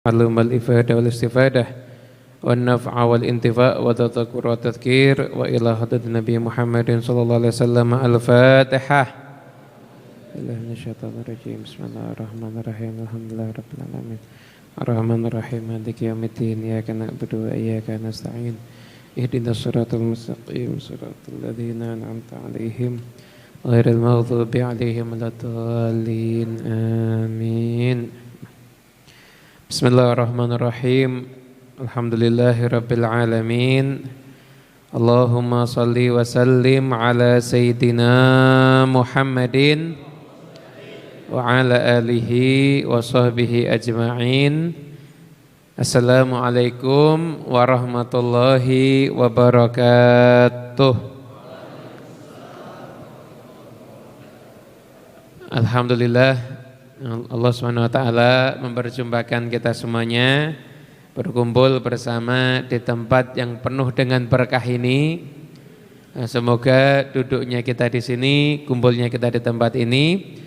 علم الإفادة والاستفادة والنفع والانتفاع والتذكر والتذكير وإلى حضرة النبي محمد صلى الله عليه وسلم. الفاتحة. الله من الشيطان الرجيم. بسم الله الرحمن الرحيم. الحمد لله رب العالمين الرحمن الرحيم مالك يوم الدين إياك نعبد وإياك نستعين اهدنا الصراط المستقيم صراط الذين أنعمت عليهم غير المغضوب عليهم ولا الضالين آمين. Bismillahirrahmanirrahim. Alhamdulillahirabbil alamin. Allahumma shalli wa sallim ala sayyidina Muhammadin wa ala alihi wa sahbihi ajma'in. Assalamualaikum warahmatullahi wabarakatuh. Alhamdulillah, Allah SWT memperjumpakan kita semuanya berkumpul bersama di tempat yang penuh dengan berkah ini. Semoga duduknya kita di sini, kumpulnya kita di tempat ini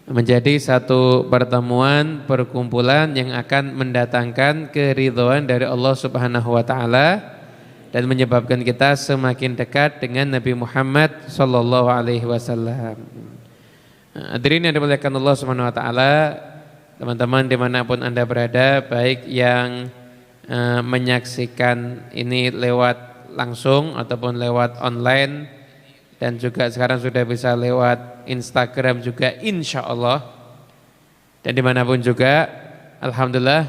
menjadi satu pertemuan, perkumpulan yang akan mendatangkan keridhaan dari Allah Subhanahu wa taala dan menyebabkan kita semakin dekat dengan Nabi Muhammad sallallahu alaihi wasallam. Hadirin yang dimuliakan Allah Subhanahu wa taala, teman-teman dimanapun Anda berada, baik yang menyaksikan ini lewat langsung ataupun lewat online, dan juga sekarang sudah bisa lewat Instagram juga insya Allah, dan dimanapun juga, alhamdulillah,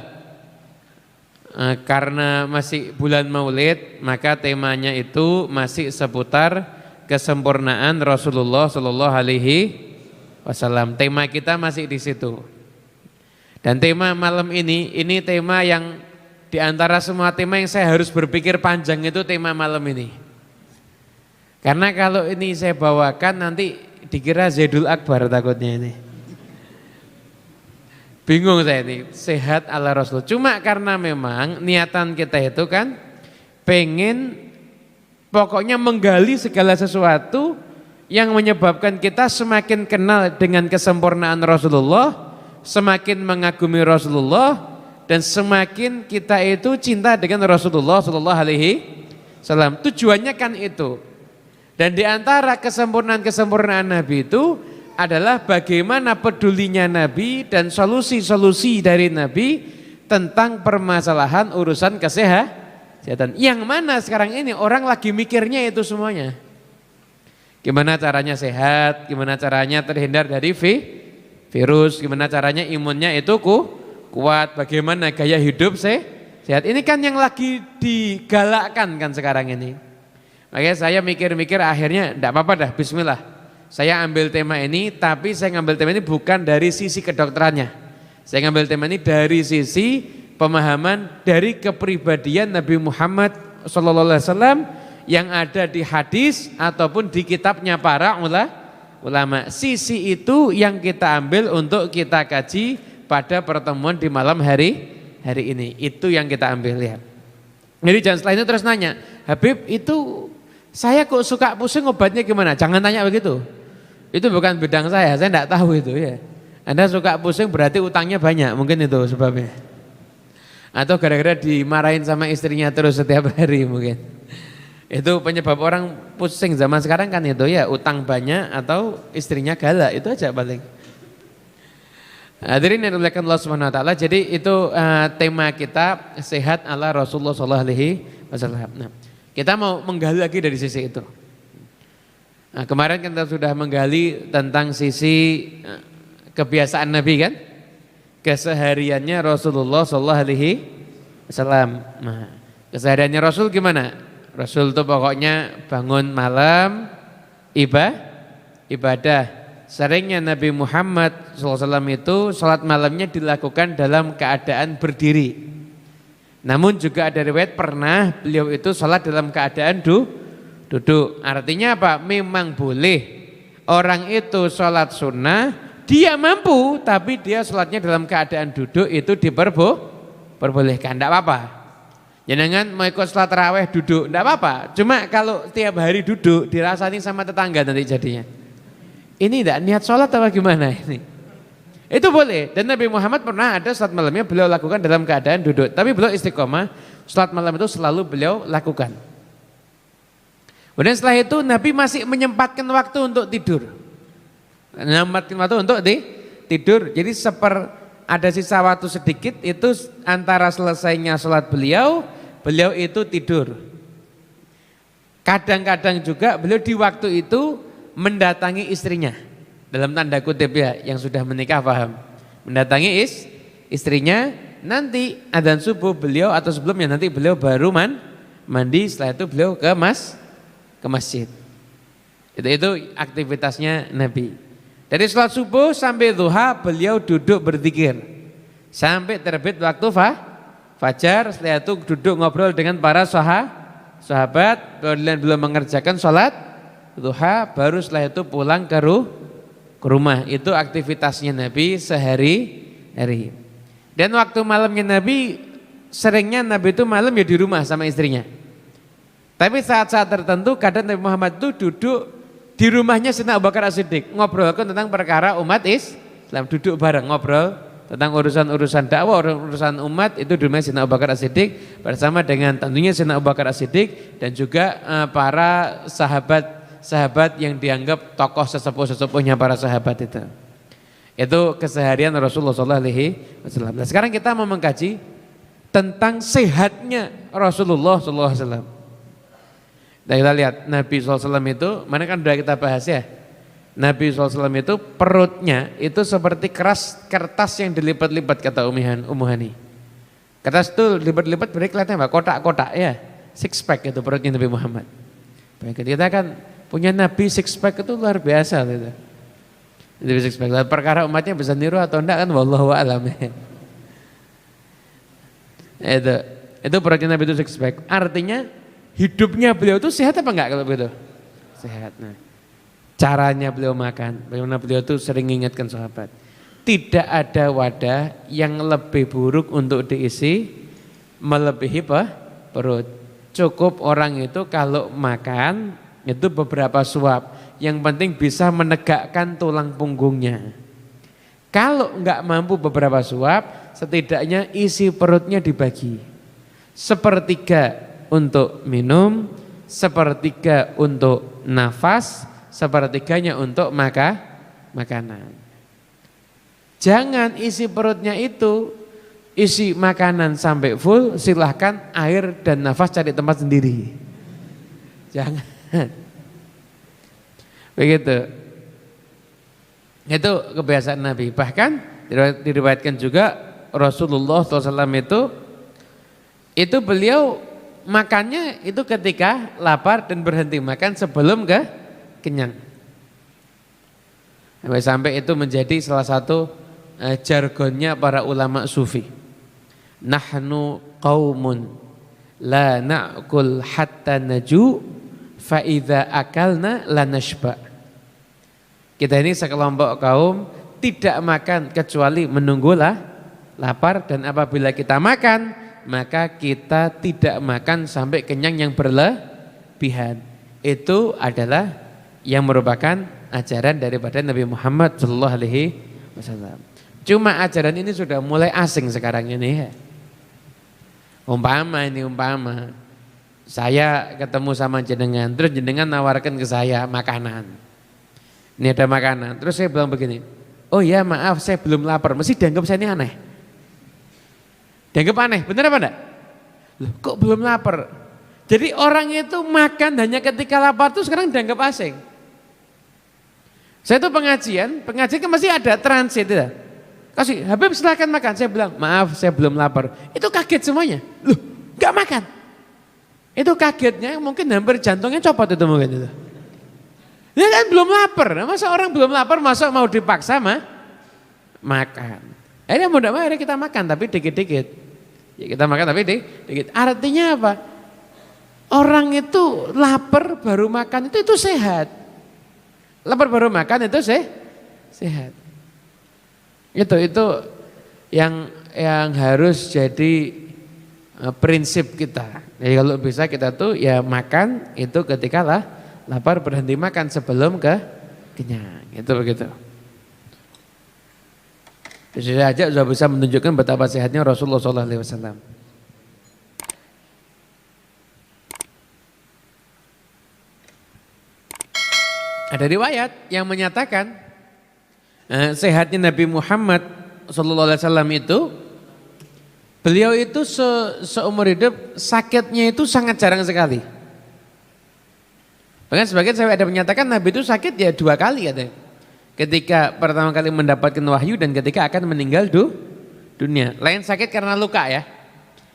karena masih bulan Maulid, maka temanya itu masih seputar kesempurnaan Rasulullah Sallallahu Alaihi Wasallam. Tema kita masih di situ. Dan tema malam ini tema yang diantara semua tema yang saya harus berpikir panjang, itu tema malam ini. Karena kalau ini saya bawakan nanti dikira Zaidul Akbar takutnya ini. Bingung saya ini, sehat ala Rasul. Cuma karena memang niatan kita itu kan pengen pokoknya menggali segala sesuatu yang menyebabkan kita semakin kenal dengan kesempurnaan Rasulullah, semakin mengagumi Rasulullah, dan semakin kita itu cinta dengan Rasulullah Sallallahu Alaihi Wasallam. Tujuannya kan itu. Dan di antara kesempurnaan Nabi itu adalah bagaimana pedulinya Nabi dan solusi-solusi dari Nabi tentang permasalahan urusan kesehatan. Yang mana sekarang ini orang lagi mikirnya itu semuanya. Gimana caranya sehat, gimana caranya terhindar dari virus, gimana caranya imunnya itu kuat, bagaimana gaya hidup sehat. Ini kan yang lagi digalakkan kan sekarang ini. Makanya saya mikir-mikir akhirnya enggak apa-apa dah, bismillah. Saya ambil tema ini, tapi saya ngambil tema ini bukan dari sisi kedokterannya. Saya ngambil tema ini dari sisi pemahaman dari kepribadian Nabi Muhammad SAW yang ada di hadis ataupun di kitabnya para ulama. Sisi itu yang kita ambil untuk kita kaji pada pertemuan di malam hari ini. Itu yang kita ambil, lihat. Jadi jangan setelah itu terus nanya, Habib itu saya kok suka pusing, obatnya gimana? Jangan tanya begitu. Itu bukan bidang saya enggak tahu itu ya. Anda suka pusing berarti utangnya banyak, mungkin itu sebabnya. Atau gara-gara dimarahin sama istrinya terus setiap hari mungkin. Itu penyebab orang pusing zaman sekarang kan itu ya, utang banyak atau istrinya galak, itu aja paling. Hadirin yang dimuliakan Allah Subhanahu wa taala, jadi itu tema kita sehat ala Rasulullah sallallahu alaihi wasallam. Nah, kita mau menggali lagi dari sisi itu. Nah, kemarin kita sudah menggali tentang sisi kebiasaan Nabi kan? Kesehariannya Rasulullah sallallahu alaihi wasallam. Nah, kesehariannya Rasul gimana? Rasul itu pokoknya bangun malam ibadah. Seringnya Nabi Muhammad SAW itu sholat malamnya dilakukan dalam keadaan berdiri. Namun juga ada riwayat pernah beliau itu sholat dalam keadaan duduk. Artinya apa? Memang boleh orang itu sholat sunnah, dia mampu, tapi dia sholatnya dalam keadaan duduk itu diperbolehkan, tidak apa-apa. Jangan mau ikut sholat tarawih duduk, enggak apa-apa. Cuma kalau tiap hari duduk dirasani sama tetangga nanti jadinya. Ini enggak niat sholat apa gimana ini? Itu boleh. Dan Nabi Muhammad pernah ada salat malamnya beliau lakukan dalam keadaan duduk. Tapi beliau istiqomah, salat malam itu selalu beliau lakukan. Kemudian setelah itu Nabi masih menyempatkan waktu untuk tidur. Menyempatkan waktu untuk tidur. Jadi ada sisa waktu sedikit itu antara selesainya salat beliau itu tidur. Kadang-kadang juga beliau di waktu itu mendatangi istrinya. Dalam tanda kutip ya, yang sudah menikah paham. Mendatangi istrinya, nanti adzan subuh beliau atau sebelumnya nanti beliau baru mandi, setelah itu beliau ke masjid. Itu aktivitasnya Nabi. Dari sholat subuh sampai duha beliau duduk berzikir. Sampai terbit waktu fajar, setelah itu duduk ngobrol dengan para sahabat, kemudian belum mengerjakan sholat duha, baru setelah itu pulang ke rumah. Itu aktivitasnya Nabi sehari-hari. Dan waktu malamnya Nabi, seringnya Nabi itu malam ya di rumah sama istrinya. Tapi saat-saat tertentu kadang Nabi Muhammad itu duduk di rumahnya Sayyidina Abu Bakar As-Siddiq, ngobrolkan tentang perkara umat Islam, duduk bareng ngobrol tentang urusan-urusan dakwah, urusan umat itu di rumah Sayyidina Abu Bakar As-Siddiq bersama dengan tentunya Sayyidina Abu Bakar As-Siddiq dan juga para sahabat yang dianggap tokoh sesepuh-sesepuhnya para sahabat itu. Itu keseharian Rasulullah SAW. Nah, sekarang kita mau mengkaji tentang sehatnya Rasulullah SAW. Nah, kita lihat Nabi SAW itu, mana kan sudah kita bahas ya. Nabi SAW itu perutnya itu seperti kertas yang dilipat-lipat kata Ummu Hani. Kertas itu lipat-lipat berarti kelihatan apa? Kotak-kotak ya. Six pack itu perutnya Nabi Muhammad. Baik, kita kan punya Nabi six pack itu luar biasa gitu. Nabi six pack. Perkara umatnya bisa niru atau enggak kan wallahu a'lam. Itu perutnya Nabi itu six pack. Artinya hidupnya beliau itu sehat apa enggak kalau begitu? Sehat. Nah, caranya beliau makan, bagaimana beliau itu sering mengingatkan sahabat. Tidak ada wadah yang lebih buruk untuk diisi melebihi perut. Cukup orang itu kalau makan itu beberapa suap. Yang penting bisa menegakkan tulang punggungnya. Kalau enggak mampu beberapa suap, setidaknya isi perutnya dibagi. Sepertiga untuk minum, sepertiga untuk nafas, sepertiganya untuk makanan. Jangan isi perutnya itu, isi makanan sampai full, silahkan air dan nafas cari tempat sendiri. Jangan. Begitu. Itu kebiasaan Nabi. Bahkan diriwayatkan juga Rasulullah SAW itu beliau makannya itu ketika lapar dan berhenti makan sebelum kenyang. Sampai itu menjadi salah satu jargonnya para ulama sufi. Nahnu qaumun la na'kul hatta naju fa idza akalna la nashba. Kita ini sekelompok kaum tidak makan kecuali menunggulah lapar, dan apabila kita makan maka kita tidak makan sampai kenyang yang berlebihan. Itu adalah yang merupakan ajaran daripada Nabi Muhammad SAW. Cuma ajaran ini sudah mulai asing sekarang ini ya. Umpama saya ketemu sama jenengan, terus jenengan nawarkan ke saya makanan. Ini ada makanan, terus saya bilang begini, oh ya maaf saya belum lapar, mesti dianggap saya ini aneh. Dianggap aneh, benar apa enggak? Loh, kok belum lapar? Jadi orang itu makan hanya ketika lapar itu sekarang dianggap asing. Saya itu pengajian kan masih ada transit ya. Kasih, Habib silakan makan. Saya bilang, maaf saya belum lapar. Itu kaget semuanya. Loh, enggak makan. Itu kagetnya mungkin hampir jantungnya copot itu mungkin itu. Dia kan belum lapar. Masa orang belum lapar masa mau dipaksa makan. Akhirnya mudah-mudahan kita makan tapi dikit-dikit. Ya kita makan tapi dikit. Artinya apa? Orang itu lapar baru makan itu sehat. Lapar baru makan itu sehat. Itu yang harus jadi prinsip kita. Jadi kalau bisa kita tuh ya makan itu ketika lapar, berhenti makan sebelum kenyang. Itu begitu. Bisa saja sudah bisa menunjukkan betapa sehatnya Rasulullah SAW. Ada riwayat yang menyatakan sehatnya Nabi Muhammad SAW itu, beliau itu seumur hidup sakitnya itu sangat jarang sekali. Bahkan sebagian saya ada menyatakan Nabi itu sakit ya 2 kali katanya. Ketika pertama kali mendapatkan wahyu dan ketika akan meninggal dunia. Lain sakit karena luka ya.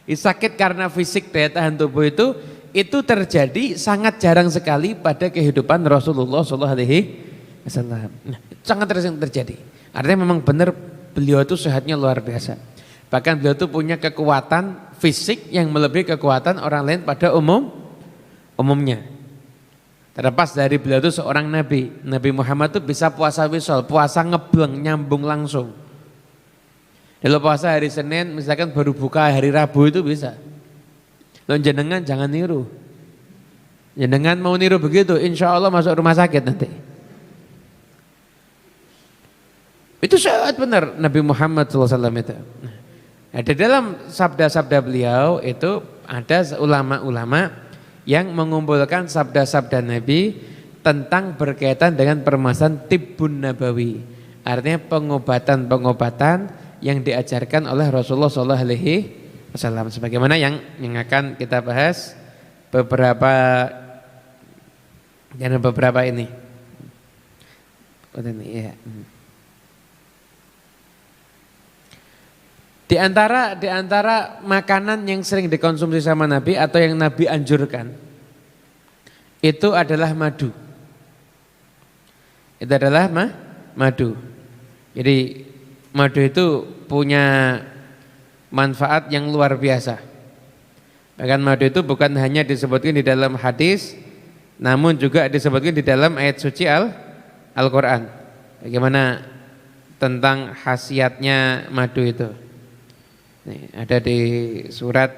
Sakit karena fisik daya tahan tubuh itu terjadi sangat jarang sekali pada kehidupan Rasulullah SAW. Nah, sangat sering terjadi. Artinya memang benar beliau itu sehatnya luar biasa. Bahkan beliau itu punya kekuatan fisik yang melebihi kekuatan orang lain pada umumnya. Terlepas dari beliau itu seorang nabi. Nabi Muhammad itu bisa puasa wisol, puasa ngebleng, nyambung langsung. Kalau puasa hari Senin misalkan baru buka hari Rabu itu bisa. Loh jenengan jangan niru. Jenengan mau niru begitu, insya Allah masuk rumah sakit nanti. Itu sangat benar Nabi Muhammad SAW itu. Ada dalam sabda-sabda beliau itu ada ulama-ulama yang mengumpulkan sabda-sabda Nabi tentang berkaitan dengan permasalahan tibbun nabawi. Artinya pengobatan-pengobatan yang diajarkan oleh Rasulullah SAW. Sebagaimana yang akan kita bahas beberapa ini. Ya. Di antara makanan yang sering dikonsumsi sama Nabi atau yang Nabi anjurkan itu adalah madu. Itu adalah madu. Jadi madu itu punya manfaat yang luar biasa. Bahkan madu itu bukan hanya disebutkan di dalam hadis, namun juga disebutkan di dalam ayat suci Al-Quran. Bagaimana tentang khasiatnya madu itu. Nih, ada di surat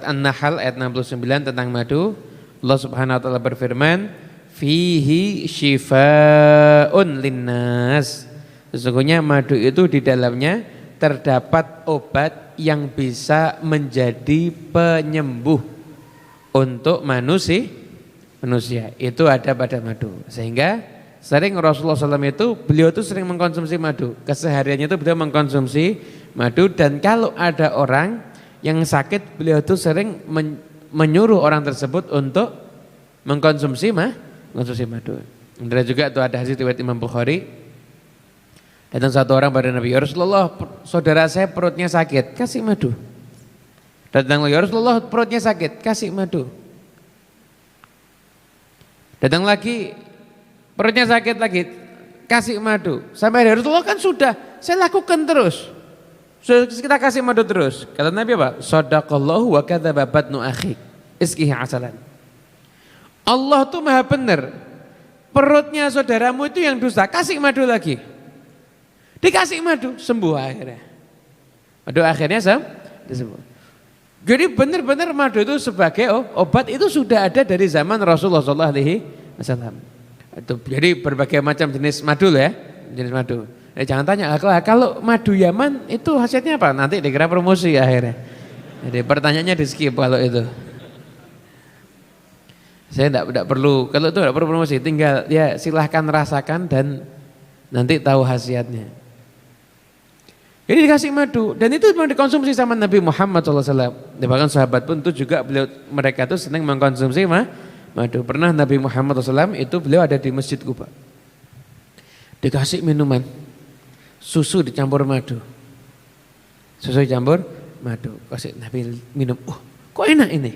An-Nahl ayat 69 tentang madu. Allah Subhanahu wa taala berfirman, "Fihi syifa'un linnas." Sesungguhnya madu itu di dalamnya terdapat obat yang bisa menjadi penyembuh untuk manusia. Itu ada pada madu. Sehingga sering Rasulullah SAW beliau itu sering mengkonsumsi madu. Kesehariannya itu beliau mengkonsumsi madu. Dan kalau ada orang yang sakit, beliau itu sering menyuruh orang tersebut untuk mengkonsumsi madu. Dan juga itu ada hadis riwayat Imam Bukhari. Datang satu orang pada Nabi, "Ya Rasulullah, saudara saya perutnya sakit, kasih madu." Datang lagi, "Ya Rasulullah, perutnya sakit, kasih madu." Datang lagi, perutnya sakit lagi, kasih madu. Sampai hari Rasulullah kan sudah, saya lakukan terus. Kita kasih madu terus. Kata Nabi apa? Shadaqallahu wa kadzaba batnu akhik. Iskihi asalan. Allah tuh maha benar. Perutnya saudaramu itu yang dusta, kasih madu lagi. Dikasih madu, sembuh akhirnya. Madu akhirnya sembuh. Jadi benar-benar madu itu sebagai obat itu sudah ada dari zaman Rasulullah SAW. Jadi berbagai macam jenis madu ya, jenis madu. Jangan tanya, kalau madu Yaman itu hasilnya apa? Nanti dikira promosi akhirnya. Jadi pertanyaannya di skip kalau itu. Saya tidak perlu, kalau itu tidak perlu promosi, tinggal ya silahkan rasakan dan nanti tahu khasiatnya. Jadi dikasih madu dan itu memang dikonsumsi sama Nabi Muhammad SAW. Bahkan sahabat pun itu juga mereka itu senang mengkonsumsi madu. Pernah Nabi Muhammad SAW itu beliau ada di Masjid Kuba. Dikasih minuman, susu dicampur madu. Susu dicampur madu, kasih Nabi minum. Kok enak ini?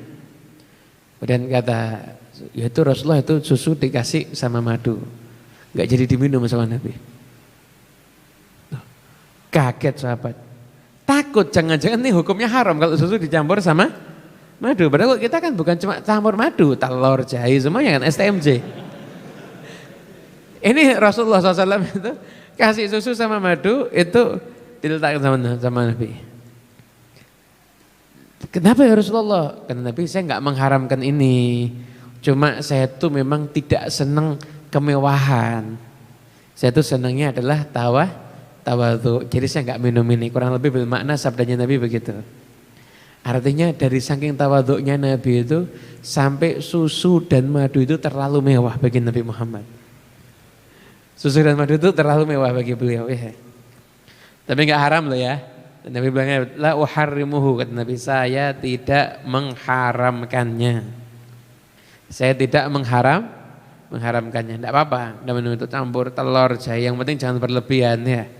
Kemudian kata, ya itu Rasulullah itu susu dikasih sama madu. Enggak jadi diminum sama Nabi. Kaget sahabat, takut jangan-jangan nih hukumnya haram kalau susu dicampur sama madu. Padahal kita kan bukan cuma campur madu, telur, jahe semuanya kan STMJ. Ini Rasulullah SAW itu kasih susu sama madu itu diletakkan sama Nabi. Kenapa ya Rasulullah? Karena Nabi saya nggak mengharamkan ini. Cuma saya tuh memang tidak senang kemewahan. Saya tuh senangnya adalah tawadhu. Jadi saya nggak minum ini. Kurang lebih bermakna sabdanya Nabi begitu. Artinya dari saking tawadhunya Nabi itu sampai susu dan madu itu terlalu mewah bagi Nabi Muhammad. Susu dan madu itu terlalu mewah bagi beliau. Ya. Tapi nggak haram loh ya. Nabi bilangnya la uharrimuhu, kata Nabi, saya tidak mengharamkannya. Saya tidak mengharamkannya. Tidak apa-apa, tidak minum itu campur telur, jahe, yang penting jangan berlebihan ya.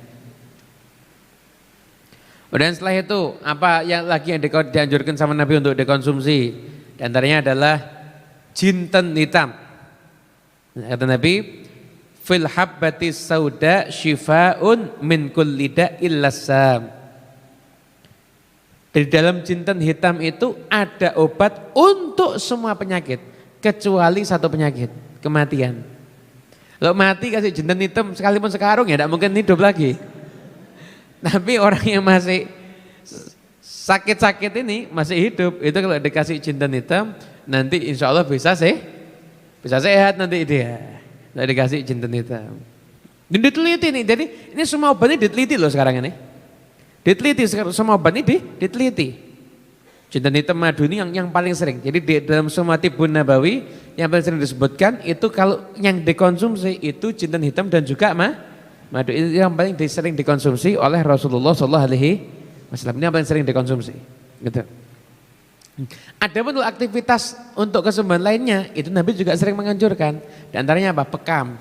Kemudian setelah itu apa yang lagi yang dianjurkan sama Nabi untuk dikonsumsi? Di antaranya adalah jinten hitam. Kata Nabi, fil habbatis sauda shifaun min kulli da'il lasam. Di dalam jinten hitam itu ada obat untuk semua penyakit kecuali satu penyakit, kematian. Kalau mati kasih jinten hitam sekalipun sekarung ya tidak mungkin hidup lagi. Tapi orang yang masih sakit-sakit ini masih hidup, itu kalau dikasih jinten hitam nanti insya Allah bisa sehat nanti dia. Kalau dikasih jinten hitam. Ini diteliti nih, jadi ini semua obat ini diteliti loh sekarang ini. Diteliti, semua obat ini diteliti. Jinten hitam madu ini yang paling sering. Jadi di dalam semua tibun nabawi yang paling sering disebutkan itu kalau yang dikonsumsi itu jinten hitam dan juga madu. Itu yang paling sering dikonsumsi oleh Rasulullah SAW. Ini yang paling sering dikonsumsi. Gitu. Adapun aktivitas untuk kesembuhan lainnya itu Nabi juga sering menganjurkan. Di antaranya apa? Bekam,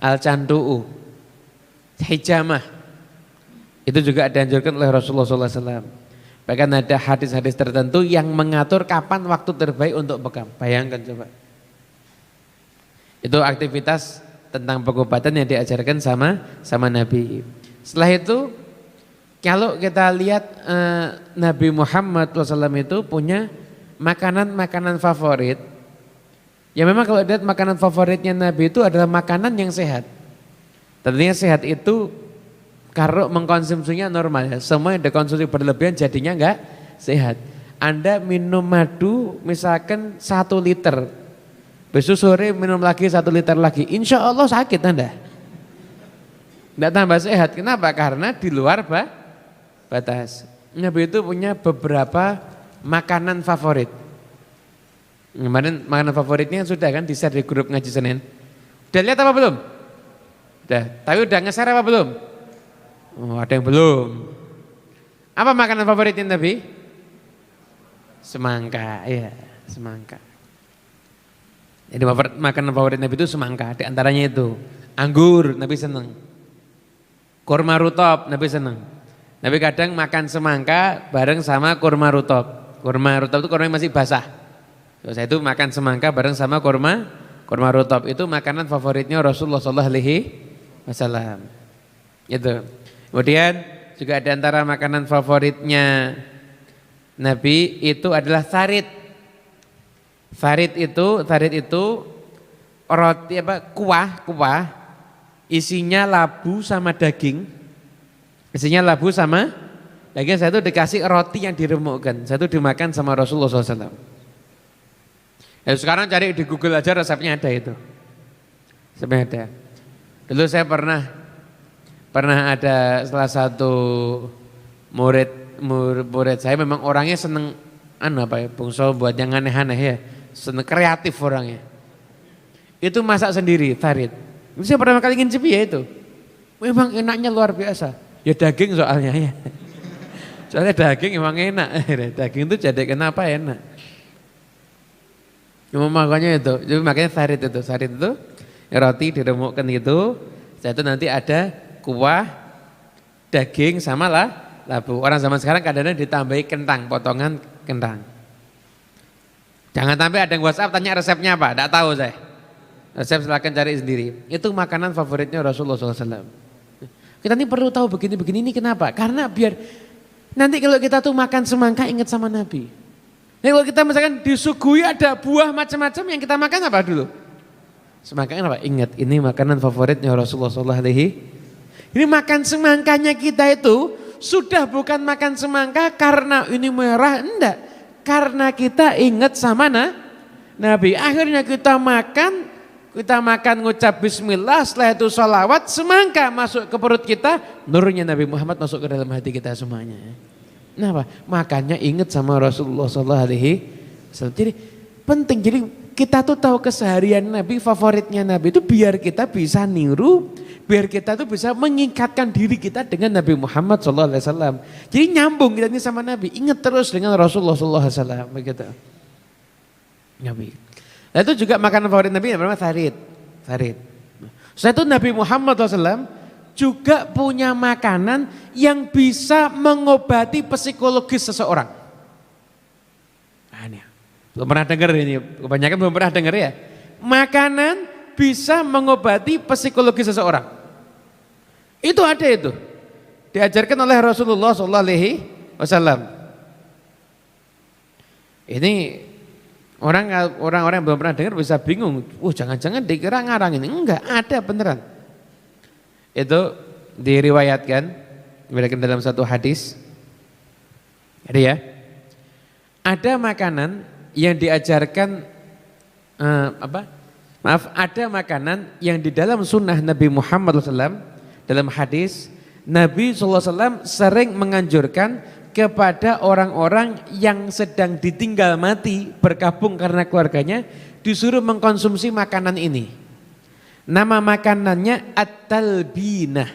al-candu'u, hijamah. Itu juga dianjurkan oleh Rasulullah SAW. Bahkan ada hadis-hadis tertentu yang mengatur kapan waktu terbaik untuk bekam. Bayangkan coba. Itu aktivitas tentang pengobatan yang diajarkan sama Nabi. Setelah itu, kalau kita lihat Nabi Muhammad SAW itu punya makanan-makanan favorit. Ya memang kalau lihat makanan favoritnya Nabi itu adalah makanan yang sehat. Tentunya sehat itu kalau mengkonsumsinya normal ya, semua yang dikonsumsi berlebihan jadinya enggak sehat. Anda minum madu misalkan 1 liter, besok sore minum lagi 1 liter lagi, insya Allah sakit Anda. Enggak tambah sehat, kenapa? Karena di luar batas. Nabi itu punya beberapa makanan favorit. Kemarin makanan favoritnya sudah kan di-share di grup ngaji Senin. Udah lihat apa belum? Udah, tapi udah nge-share apa belum? Oh, ada yang belum. Apa makanan favoritnya Nabi? Semangka, iya, semangka. Jadi makanan favorit Nabi itu semangka, di antaranya itu anggur, Nabi senang. Kurma rutop, Nabi senang. Nabi kadang makan semangka bareng sama kurma rutop. Kurma rutop itu kurma yang masih basah. Saya itu makan semangka bareng sama kurma rutop, itu makanan favoritnya Rasulullah SAW. Itu. Kemudian juga ada antara makanan favoritnya Nabi itu adalah sarit. Sarit itu roti kuah isinya labu sama daging. Isinya labu sama daging. Saya itu dikasih roti yang diremukkan. Saya itu dimakan sama Rasulullah SAW. Ya, sekarang cari di Google aja resepnya ada itu. Resepnya ada. Dulu saya pernah ada salah satu murid saya, memang orangnya seneng bungso buat yang aneh-aneh ya, seneng kreatif orangnya. Itu masak sendiri tarit. Itu saya pertama kali ngincipi ya itu. Memang enaknya luar biasa. Ya daging soalnya ya. Soalnya daging memang enak. Daging itu jadi kenapa enak. Cuma makanya itu, jadi makanya tarit itu roti diremukkan gitu. Setelah itu nanti ada kuah, daging sama labu. Orang zaman sekarang kadang-kadang ditambahi kentang, potongan kentang. Jangan sampai ada yang WhatsApp tanya resepnya apa, enggak tahu saya. Resep silakan cari sendiri. Itu makanan favoritnya Rasulullah SAW. Kita ini perlu tahu begini-begini ini kenapa? Karena biar nanti kalau kita tuh makan semangka ingat sama Nabi. Nah, kalau kita misalkan disuguhi ada buah macam-macam yang kita makan apa dulu? Semangka apa? Ingat ini makanan favoritnya Rasulullah SAW. Ini makan semangkanya kita itu sudah bukan makan semangka karena ini merah, enggak. Karena kita ingat sama Nabi. Akhirnya kita makan ngucap bismillah, setelah itu sholawat, semangka masuk ke perut kita, nurnya Nabi Muhammad masuk ke dalam hati kita semuanya. Kenapa? Makannya ingat sama Rasulullah SAW. Jadi penting, jadi kita tuh tahu keseharian Nabi, favoritnya Nabi itu biar kita bisa niru, biar kita tuh bisa mengikatkan diri kita dengan Nabi Muhammad SAW. Jadi nyambung kita ini sama Nabi, ingat terus dengan Rasulullah SAW. Begitu. Nabi. Nah itu juga makanan favorit Nabi yang bernama tharid. Setelah itu Nabi Muhammad SAW juga punya makanan yang bisa mengobati psikologis seseorang. Nah, ini. Belum pernah dengar ini, kebanyakan belum pernah dengar ya. Makanan bisa mengobati psikologi seseorang. Itu ada itu. Diajarkan oleh Rasulullah SAW. Ini orang-orang yang belum pernah dengar bisa bingung. Jangan-jangan dikira ngarang ini. Enggak, ada beneran. Itu diriwayatkan dalam satu hadis. Ada ya. Ada makanan yang diajarkan ada makanan yang di dalam sunnah Nabi Muhammad SAW, dalam hadis Nabi SAW sering menganjurkan kepada orang-orang yang sedang ditinggal mati berkabung karena keluarganya, disuruh mengkonsumsi makanan ini. Nama makanannya at-talbinah.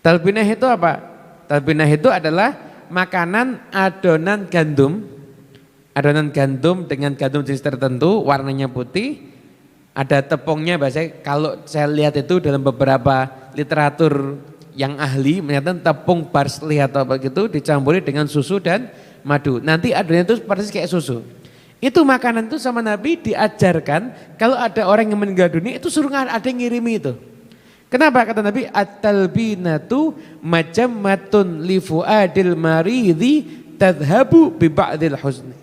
Talbinah itu apa? Talbinah itu adalah makanan adonan gandum dengan gandum jenis tertentu, warnanya putih, ada tepungnya. Biasanya kalau saya lihat itu dalam beberapa literatur yang ahli menyatakan tepung parsley atau apa gitu dicampuri dengan susu dan madu. Nanti adonannya itu persis kayak susu. Itu makanan itu sama Nabi diajarkan kalau ada orang yang meninggal dunia itu suruh ada yang ngirimi itu. Kenapa kata Nabi? At-talbinatu majammatun li fuadil maridi tadhabu bi ba'dil huzni.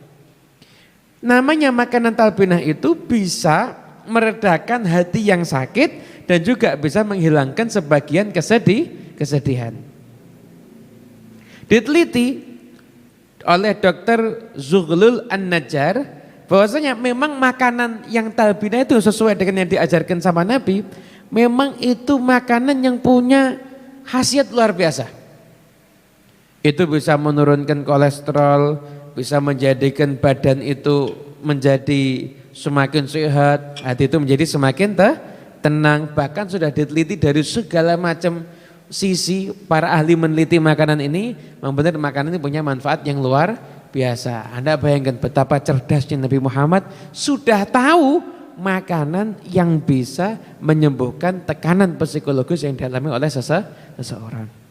Namanya makanan talbinah itu bisa meredakan hati yang sakit dan juga bisa menghilangkan sebagian kesedihan. Diteliti oleh Dr. Zughlul An-Najjar bahwasanya memang makanan yang talbinah itu sesuai dengan yang diajarkan sama Nabi, memang itu makanan yang punya khasiat luar biasa. Itu bisa menurunkan kolesterol, bisa menjadikan badan itu menjadi semakin sehat, hati itu menjadi semakin tenang. Bahkan sudah diteliti dari segala macam sisi, para ahli meneliti makanan ini, memang benar makanan ini punya manfaat yang luar biasa. Anda bayangkan betapa cerdasnya Nabi Muhammad sudah tahu makanan yang bisa menyembuhkan tekanan psikologis yang dialami oleh seseorang.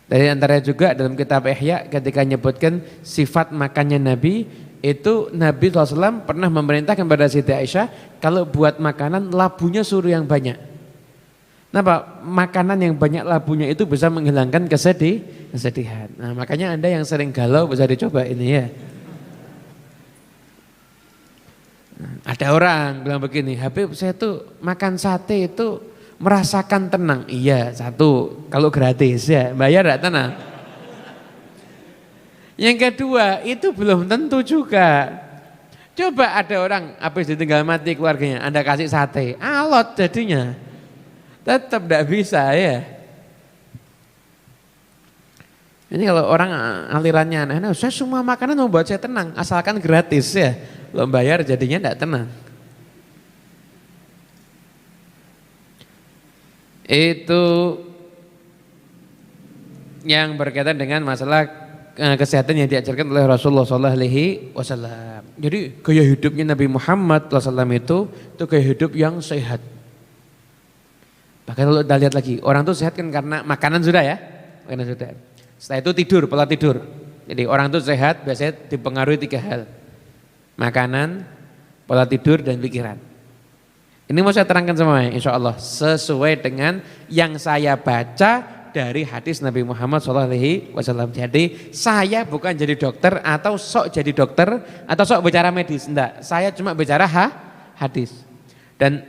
Dari antara juga dalam kitab Ihya ketika menyebutkan sifat makannya Nabi, itu Nabi SAW pernah memerintahkan kepada Siti Aisyah kalau buat makanan labunya suruh yang banyak. Kenapa? Makanan yang banyak labunya itu bisa menghilangkan kesedihan. Nah makanya Anda yang sering galau bisa dicoba ini ya. Ada orang bilang begini, Habib saya tuh makan sate itu merasakan tenang. Iya, satu, kalau gratis ya, bayar enggak tenang. Yang kedua, itu belum tentu juga. Coba ada orang habis ditinggal mati keluarganya, Anda kasih sate, alot jadinya. Tetap enggak bisa ya. Ini kalau orang alirannya aneh, saya semua makanan mau buat saya tenang, asalkan gratis ya. Belum bayar jadinya enggak tenang. Itu yang berkaitan dengan masalah kesehatan yang diajarkan oleh Rasulullah SAW. Jadi gaya hidupnya Nabi Muhammad SAW itu gaya hidup yang sehat. Bahkan kalau kita lihat lagi, orang itu sehat kan karena makanan sudah ya, makanan sudah. Setelah itu tidur, pola tidur. Jadi orang itu sehat biasanya dipengaruhi 3 hal. Makanan, pola tidur, dan pikiran. Ini mau saya terangkan semuanya insya Allah sesuai dengan yang saya baca dari hadis Nabi Muhammad SAW. Jadi saya bukan jadi dokter atau sok jadi dokter atau sok bicara medis, enggak. Saya cuma bicara hadis. Dan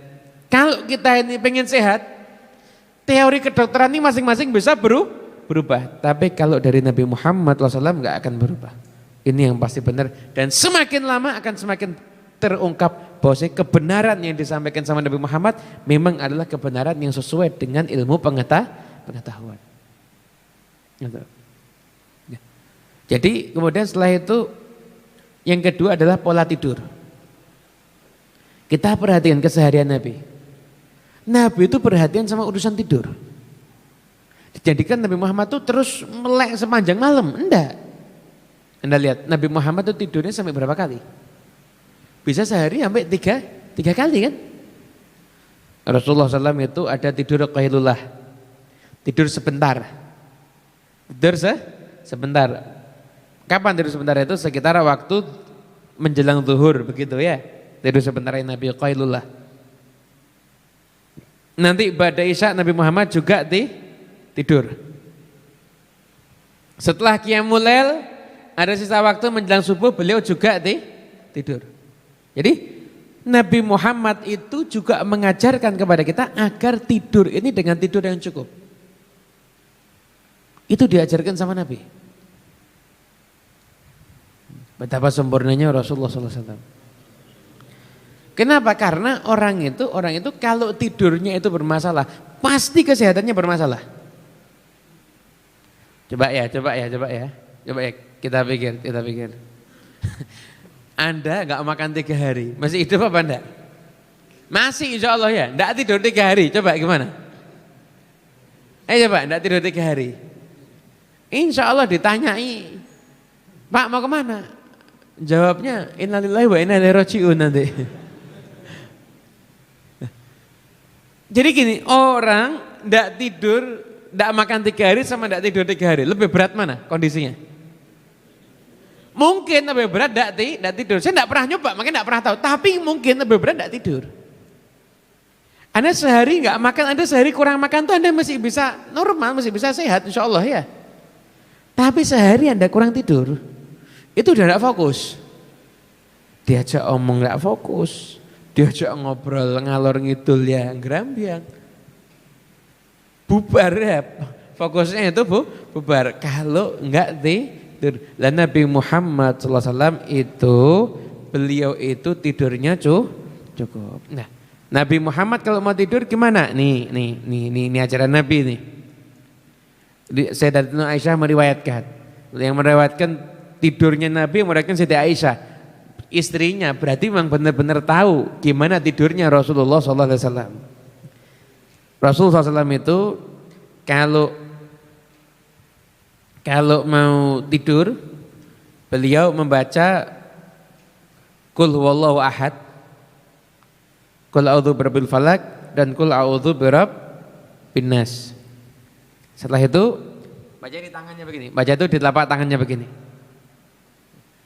kalau kita ini pengen sehat, teori kedokteran ini masing-masing bisa berubah. Tapi kalau dari Nabi Muhammad SAW enggak akan berubah. Ini yang pasti benar. Dan semakin lama akan semakin terungkap bahwa kebenaran yang disampaikan sama Nabi Muhammad memang adalah kebenaran yang sesuai dengan ilmu pengetahuan. Gitu. Ya. Jadi kemudian setelah itu yang kedua adalah pola tidur. Kita perhatikan keseharian Nabi. Nabi itu perhatian sama urusan tidur. Dijadikan Nabi Muhammad itu terus melek sepanjang malam. Enggak. Anda lihat Nabi Muhammad itu tidurnya sampai berapa kali? Bisa sehari sampai tiga kali kan? Rasulullah SAW itu ada tidur qailullah. Tidur sebentar. Tidur sebentar. Kapan tidur sebentar itu? Sekitar waktu menjelang zuhur begitu ya. Tidur sebentar Nabi qailullah. Nanti pada Isya Nabi Muhammad juga tidur. Setelah qiyamul lail ada sisa waktu menjelang subuh beliau juga tidur. Jadi Nabi Muhammad itu juga mengajarkan kepada kita agar tidur ini dengan tidur yang cukup. Itu diajarkan sama Nabi. Betapa sempurnanya Rasulullah SAW. Kenapa? Karena orang itu kalau tidurnya itu bermasalah, pasti kesehatannya bermasalah. Coba ya. Kita pikir. Anda nggak makan 3 hari, masih hidup apa enggak? Masih insya Allah ya, enggak tidur 3 hari, coba gimana? Coba enggak tidur 3 hari. Insya Allah ditanyai, Pak mau kemana? Jawabnya innalillahi wa inna ilaihi raji'un nanti. Jadi gini, orang enggak tidur, enggak makan 3 hari sama enggak tidur 3 hari, lebih berat mana kondisinya? Mungkin lebih berat tidak tidur. Saya tidak pernah nyoba, makanya tidak pernah tahu. Tapi mungkin lebih berat tidak tidur. Anda sehari nggak makan, Anda sehari kurang makan tuh Anda masih bisa normal, masih bisa sehat, insya Allah ya. Tapi sehari Anda kurang tidur, itu udah tidak fokus. Diajak omong nggak fokus, diajak ngobrol ngalor ngidul ya gerambiang. Bubar ya, fokusnya itu bubar. Kalau nggak tidur. Dan Nabi Muhammad SAW itu beliau itu tidurnya cukup. Nah, Nabi Muhammad kalau mau tidur gimana? Nih ajaran Nabi nih. Sayyidatina Aisyah meriwayatkan. Yang meriwayatkan tidurnya Nabi meriwayatkan Sayyidatina Aisyah. Istrinya berarti memang benar-benar tahu gimana tidurnya Rasulullah SAW. Rasulullah SAW itu kalau mau tidur, beliau membaca Qul huwallahu ahad, Qul a'udzu birabbil falaq, dan Qul a'udzu birabbin nas. Setelah itu, baca di tangannya begini, baca itu di telapak tangannya begini.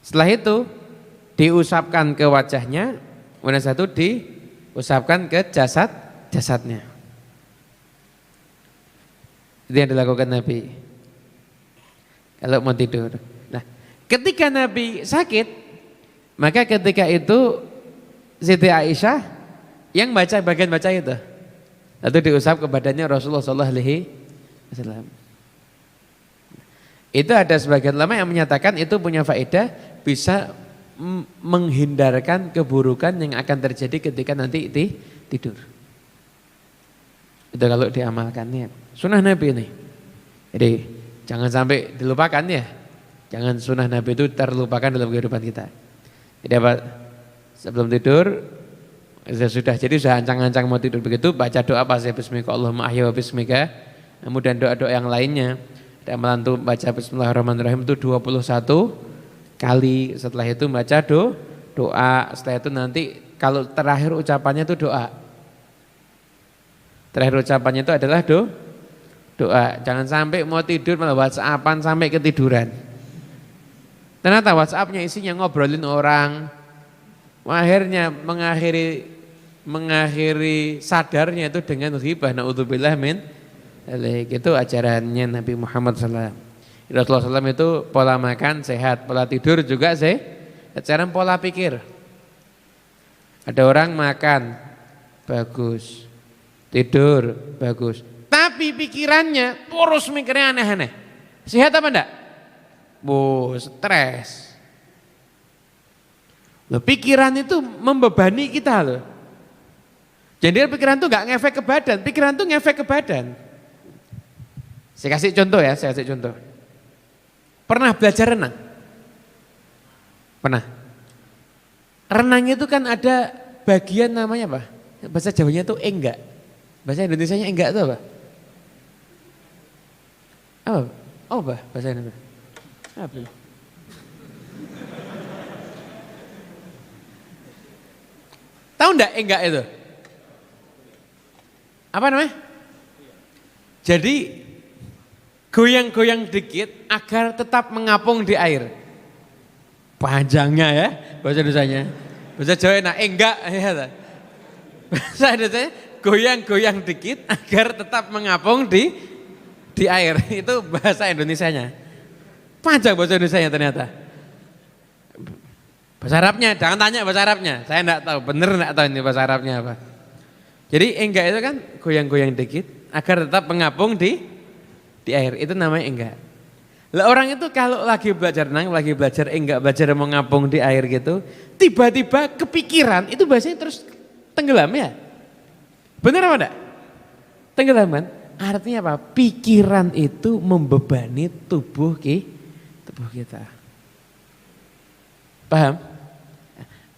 Setelah itu, diusapkan ke wajahnya, kemudian satu diusapkan ke jasadnya. Itu yang dilakukan Nabi kalau mau tidur. Nah, ketika Nabi sakit, maka ketika itu Siti Aisyah yang baca bagian baca itu, lalu diusap ke badannya Rasulullah SAW. Itu ada sebagian ulama yang menyatakan itu punya faedah, bisa menghindarkan keburukan yang akan terjadi ketika nanti tidur. Itu kalau diamalkannya. Sunnah Nabi ini. Jadi jangan sampai dilupakan ya. Jangan sunnah Nabi itu terlupakan dalam kehidupan kita. Jadi apa? Sebelum tidur sudah ancang-ancang mau tidur begitu, baca doa pasti bismika Allahumma ahya wa bismika. Kemudian doa-doa yang lainnya. Ada melantu baca bismillahirrahmanirrahim itu 21 kali. Setelah itu baca doa. Setelah itu nanti kalau terakhir ucapannya itu doa. Terakhir ucapannya itu adalah doa. Jangan sampai mau tidur malah WhatsAppan sampai ketiduran. Ternyata WhatsAppnya isinya ngobrolin orang. Akhirnya mengakhiri sadarnya itu dengan ghibah. Na'udzubillah min itu ajarannya Nabi Muhammad SAW. Rasulullah SAW itu pola makan sehat, pola tidur juga ajaran pola pikir. Ada orang makan bagus, tidur bagus, tapi pikirannya terus mikirnya aneh-aneh. Sehat apa enggak? Stres. Loh, pikiran itu membebani kita loh. Jadi pikiran itu nggak ngefek ke badan, pikiran itu ngefek ke badan. Saya kasih contoh ya, saya kasih contoh. Pernah belajar renang? Pernah. Renang itu kan ada bagian namanya apa? Bahasa Jawanya itu enggak. Bahasa Indonesianya enggak itu apa? Apa? Oh, apa bahasa Indonesia? Apa? Tahu enggak enggak itu? Apa namanya? Jadi goyang-goyang dikit agar tetap mengapung di air. Panjangnya ya bahasa Indonesianya. Bahasa Jawa enak enggak ya. Bahasa Indonesia goyang-goyang dikit agar tetap mengapung di air. Itu bahasa Indonesianya. Panjang bahasa Indonesianya ternyata. Bahasa Arabnya, jangan tanya bahasa Arabnya. Saya enggak tahu, bener enggak tahu ini bahasa Arabnya apa. Jadi enggak itu kan goyang-goyang dikit agar tetap mengapung di air. Itu namanya enggak. Lah orang itu kalau lagi belajar renang, lagi belajar enggak, belajar mengapung di air gitu, tiba-tiba kepikiran, itu bahasanya terus tenggelam ya. Benar apa enggak? Tenggelam kan? Artinya apa? Pikiran itu membebani tubuh kita. Paham?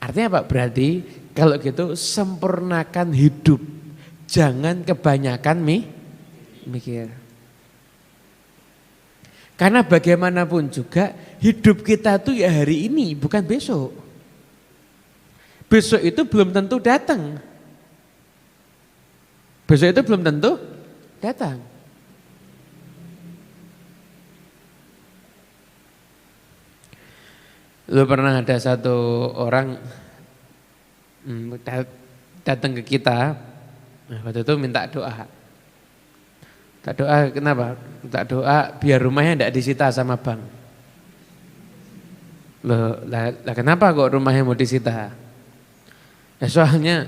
Artinya apa? Berarti kalau gitu sempurnakan hidup. Jangan kebanyakan mikir. Karena bagaimanapun juga hidup kita tuh ya hari ini bukan besok. Besok itu belum tentu datang. Besok itu belum tentu datang. Lu pernah ada satu orang datang ke kita, waktu itu minta doa. Tak doa kenapa? Tak doa biar rumahnya tidak disita sama bank. Loh, lah kenapa kok rumahnya mau disita? Ya soalnya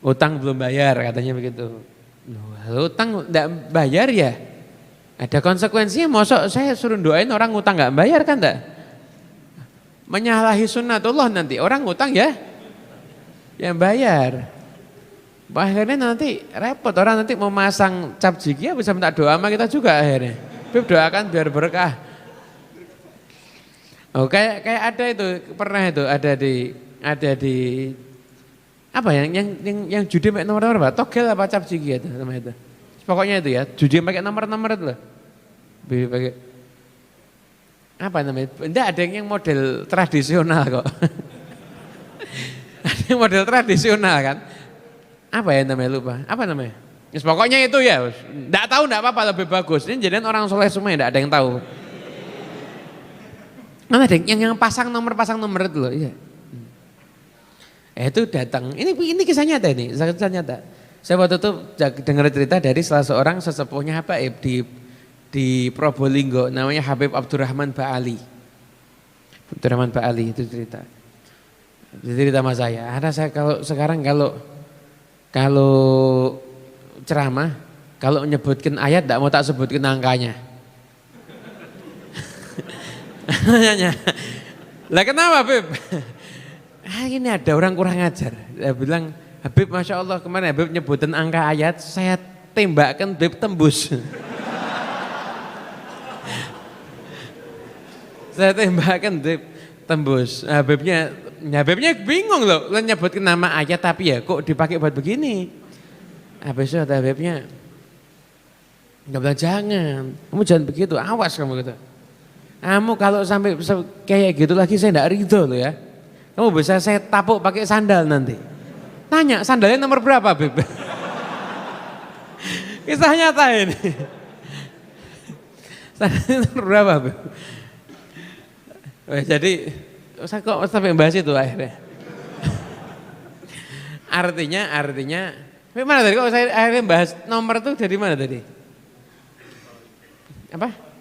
utang belum bayar katanya begitu. Loh, utang tidak bayar ya? Ada konsekuensinya. Mosok saya suruh doain orang utang nggak bayar kan enggak? Menyalahi sunnatullah nanti orang utang ya yang bayar. Akhirnya nanti repot, orang nanti mau masang cap gigi ya bisa minta doa sama kita juga akhirnya. Bib doakan biar berkah. Oh kayak ada itu, pernah itu ada di apa yang judi pakai nomor-nomor apa? Togel apa cap gigi itu namanya itu. Pokoknya itu ya, judi pakai nomor-nomor itu loh. Pakai apa namanya? Enggak ada yang model tradisional kok. Ada yang model tradisional kan. Apa ya namanya lupa? Apa namanya? Yes, pokoknya itu ya. Enggak tahu enggak apa-apa lebih bagus. Ini jadian orang soleh semua enggak ada yang tahu. Mana ada yang pasang nomor itu loh, iya. Itu datang. Ini kisah nyata ini, kisah nyata. Saya waktu itu dengar cerita dari salah seorang sesepuhnya Habib di Probolinggo, namanya Habib Abdurrahman Ba'ali. Abdurrahman Ba'ali itu cerita. Cerita sama saya. Ada saya kalau sekarang kalau ceramah, kalau menyebutkan ayat tidak mau tak sebutkan angkanya. Nanya, lah kenapa Habib? Ini ada orang kurang ajar. Dia bilang, Habib Masya Allah kemana Habib nyebutin angka ayat, saya tembakkan Habib tembus. Saya tembakkan Habib tembus. Habibnya bingung loh, nyebutkan nama ayat tapi ya kok dipakai buat begini. Habis itu Habibnya nggak bilang jangan, kamu jangan begitu, awas kamu gitu. Kamu kalau sampai kayak gitu lagi saya enggak ridho loh ya. Kamu bisa saya tapuk pakai sandal nanti. Tanya sandalnya nomor berapa Habib? Kisah nyata ini. Sandalnya nomor berapa Habib? Jadi saya kok sampai bahas itu akhirnya. Artinya, mana tadi kok saya akhirnya bahas nomor itu dari mana tadi? Apa?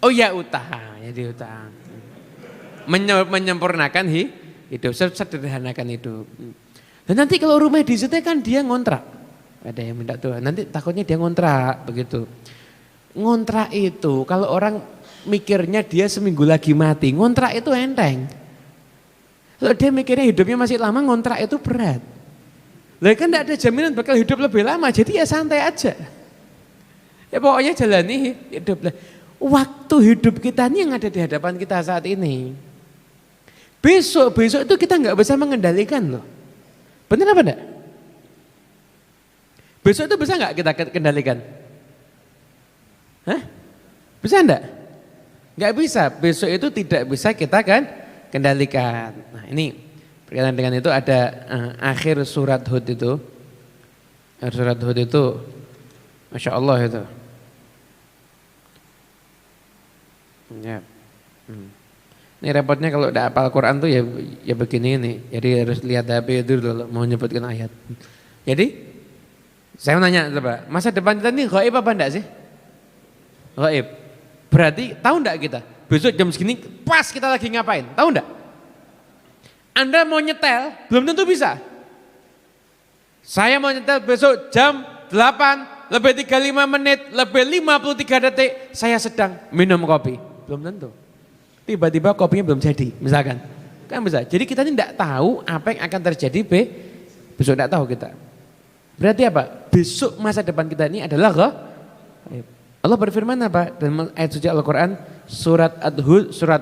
Oh ya utang, jadi utang. Menyempurnakan hidup, sederhanakan hidup. Dan nanti kalau rumah disita kan dia ngontrak. Ada yang minta Tuhan, nanti takutnya dia ngontrak begitu. Ngontrak itu kalau orang mikirnya dia seminggu lagi mati, ngontrak itu enteng. Kalau dia mikirnya hidupnya masih lama, ngontrak itu berat. Lah kan tidak ada jaminan bakal hidup lebih lama, jadi ya santai aja. Ya pokoknya jalani hidup lah. Waktu hidup kita ini yang ada di hadapan kita saat ini. Besok itu kita nggak bisa mengendalikan loh. Benar apa enggak? Besok itu bisa nggak kita kendalikan? Hah? Bisa enggak? Nggak bisa. Besok itu tidak bisa kita kan kendalikan. Nah ini berkaitan dengan itu ada akhir surat Hud itu. Akhir surat Hud itu, Masya Allah itu. Ya. Ini repotnya kalau udah hafal Quran tuh ya begini nih. Jadi harus lihat HP itu dulu mau nyebutkan ayat. Jadi saya mau nanya coba, masa depan kita ini gaib apa enggak sih? Gaib. Berarti tahu enggak kita? Besok jam segini pas kita lagi ngapain? Tahu enggak? Anda mau nyetel belum tentu bisa. Saya mau nyetel besok jam 8 lebih 35 menit lebih 53 detik saya sedang minum kopi. Belum tentu. Tiba-tiba kopinya belum jadi, misalkan. Kan bisa. Jadi kita ini tidak tahu apa yang akan terjadi besok, tidak tahu kita. Berarti apa? Besok masa depan kita ini adalah gaib. Allah berfirman apa? Dalam ayat suci Al-Quran surat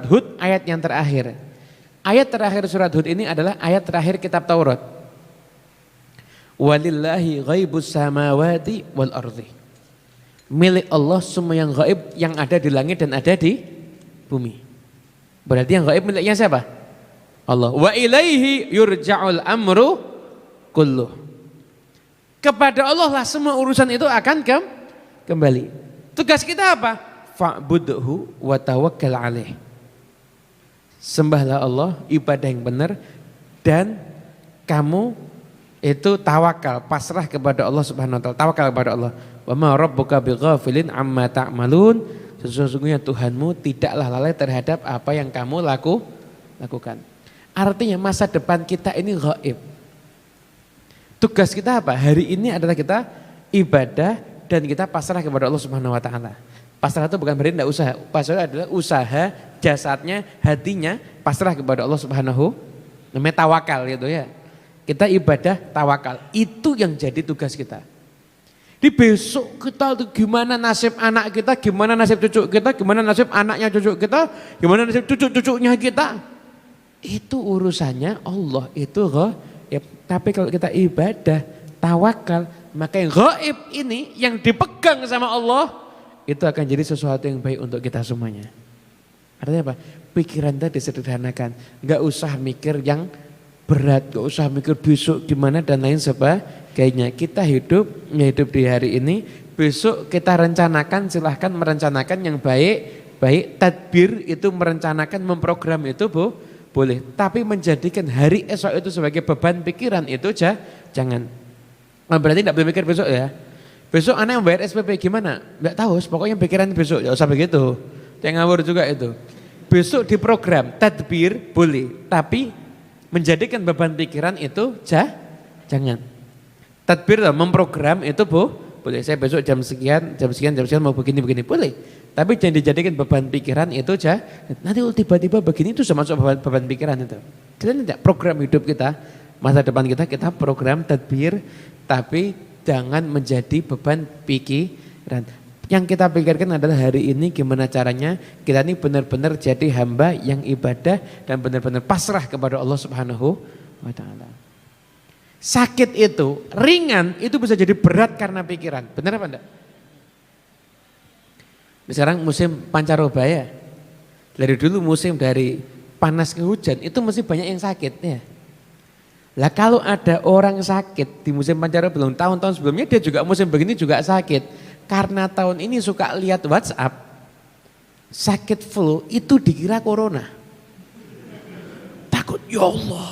Hud ayat yang terakhir. Ayat terakhir surat Hud ini adalah ayat terakhir kitab Taurat. Walillahi ghaibus samawati wal ardi. Milik Allah semua yang gaib yang ada di langit dan ada di bumi. Berarti yang gaib miliknya siapa? Allah. Wa ilaihi yurja'ul amru kulluh. Kepada Allah lah semua urusan itu akan kembali. Tugas kita apa? Fa'budhu wa tawakkal alaih. Sembahlah Allah, ibadah yang benar dan kamu itu tawakal, pasrah kepada Allah Subhanahu wa taala, tawakal kepada Allah. Wa ma rabbuka bighafilin amma ta'malun. Sesungguhnya Tuhanmu tidaklah lalai terhadap apa yang kamu lakukan. Artinya masa depan kita ini gaib. Tugas kita apa? Hari ini adalah kita ibadah dan kita pasrah kepada Allah Subhanahu wa taala. Pasrah itu bukan berarti tidak usaha. Pasrah adalah usaha jasadnya, hatinya pasrah kepada Allah Subhanahu, namanya tawakal gitu ya. Kita ibadah tawakal. Itu yang jadi tugas kita. Di besok kita tuh gimana nasib anak kita, gimana nasib cucu kita, gimana nasib anaknya cucu kita, gimana nasib cucu-cucunya kita. Itu urusannya Allah, itu gaib. Tapi kalau kita ibadah, tawakal, maka yang gaib ini yang dipegang sama Allah, itu akan jadi sesuatu yang baik untuk kita semuanya. Artinya apa? Pikiran kita disederhanakan, gak usah mikir yang berat, gak usah mikir besok gimana dan lain sebagainya. Kita hidup di hari ini, besok kita rencanakan, silahkan merencanakan yang baik. Tadbir itu merencanakan, memprogram itu boleh. Tapi menjadikan hari esok itu sebagai beban pikiran itu jangan. Berarti tidak boleh mikir besok ya. Besok anak yang bayar SPP gimana? Enggak tahu, pokoknya pikiran besok, ya usah begitu. Yang ngawur juga itu. Besok diprogram, tadbir boleh, tapi menjadikan beban pikiran itu jangan. Tadbir memprogram itu boleh. Saya besok jam sekian mau begini boleh. Tapi jangan dijadikan beban pikiran itu nanti tiba-tiba begini itu sudah masuk beban pikiran itu. Kita tidak program hidup kita, masa depan kita program tadbir, tapi jangan menjadi beban pikiran. Yang kita pikirkan adalah hari ini gimana caranya kita ini benar-benar jadi hamba yang ibadah dan benar-benar pasrah kepada Allah Subhanahu wa taala. Sakit itu ringan, itu bisa jadi berat karena pikiran. Benar apa enggak? Sekarang musim pancaroba ya. Dari dulu musim dari panas ke hujan itu mesti banyak yang sakit ya. Lah kalau ada orang sakit di musim pancaroba belum tahun-tahun sebelumnya dia juga musim begini juga sakit. Karena tahun ini suka lihat WhatsApp, sakit flu itu dikira corona. Takut ya Allah,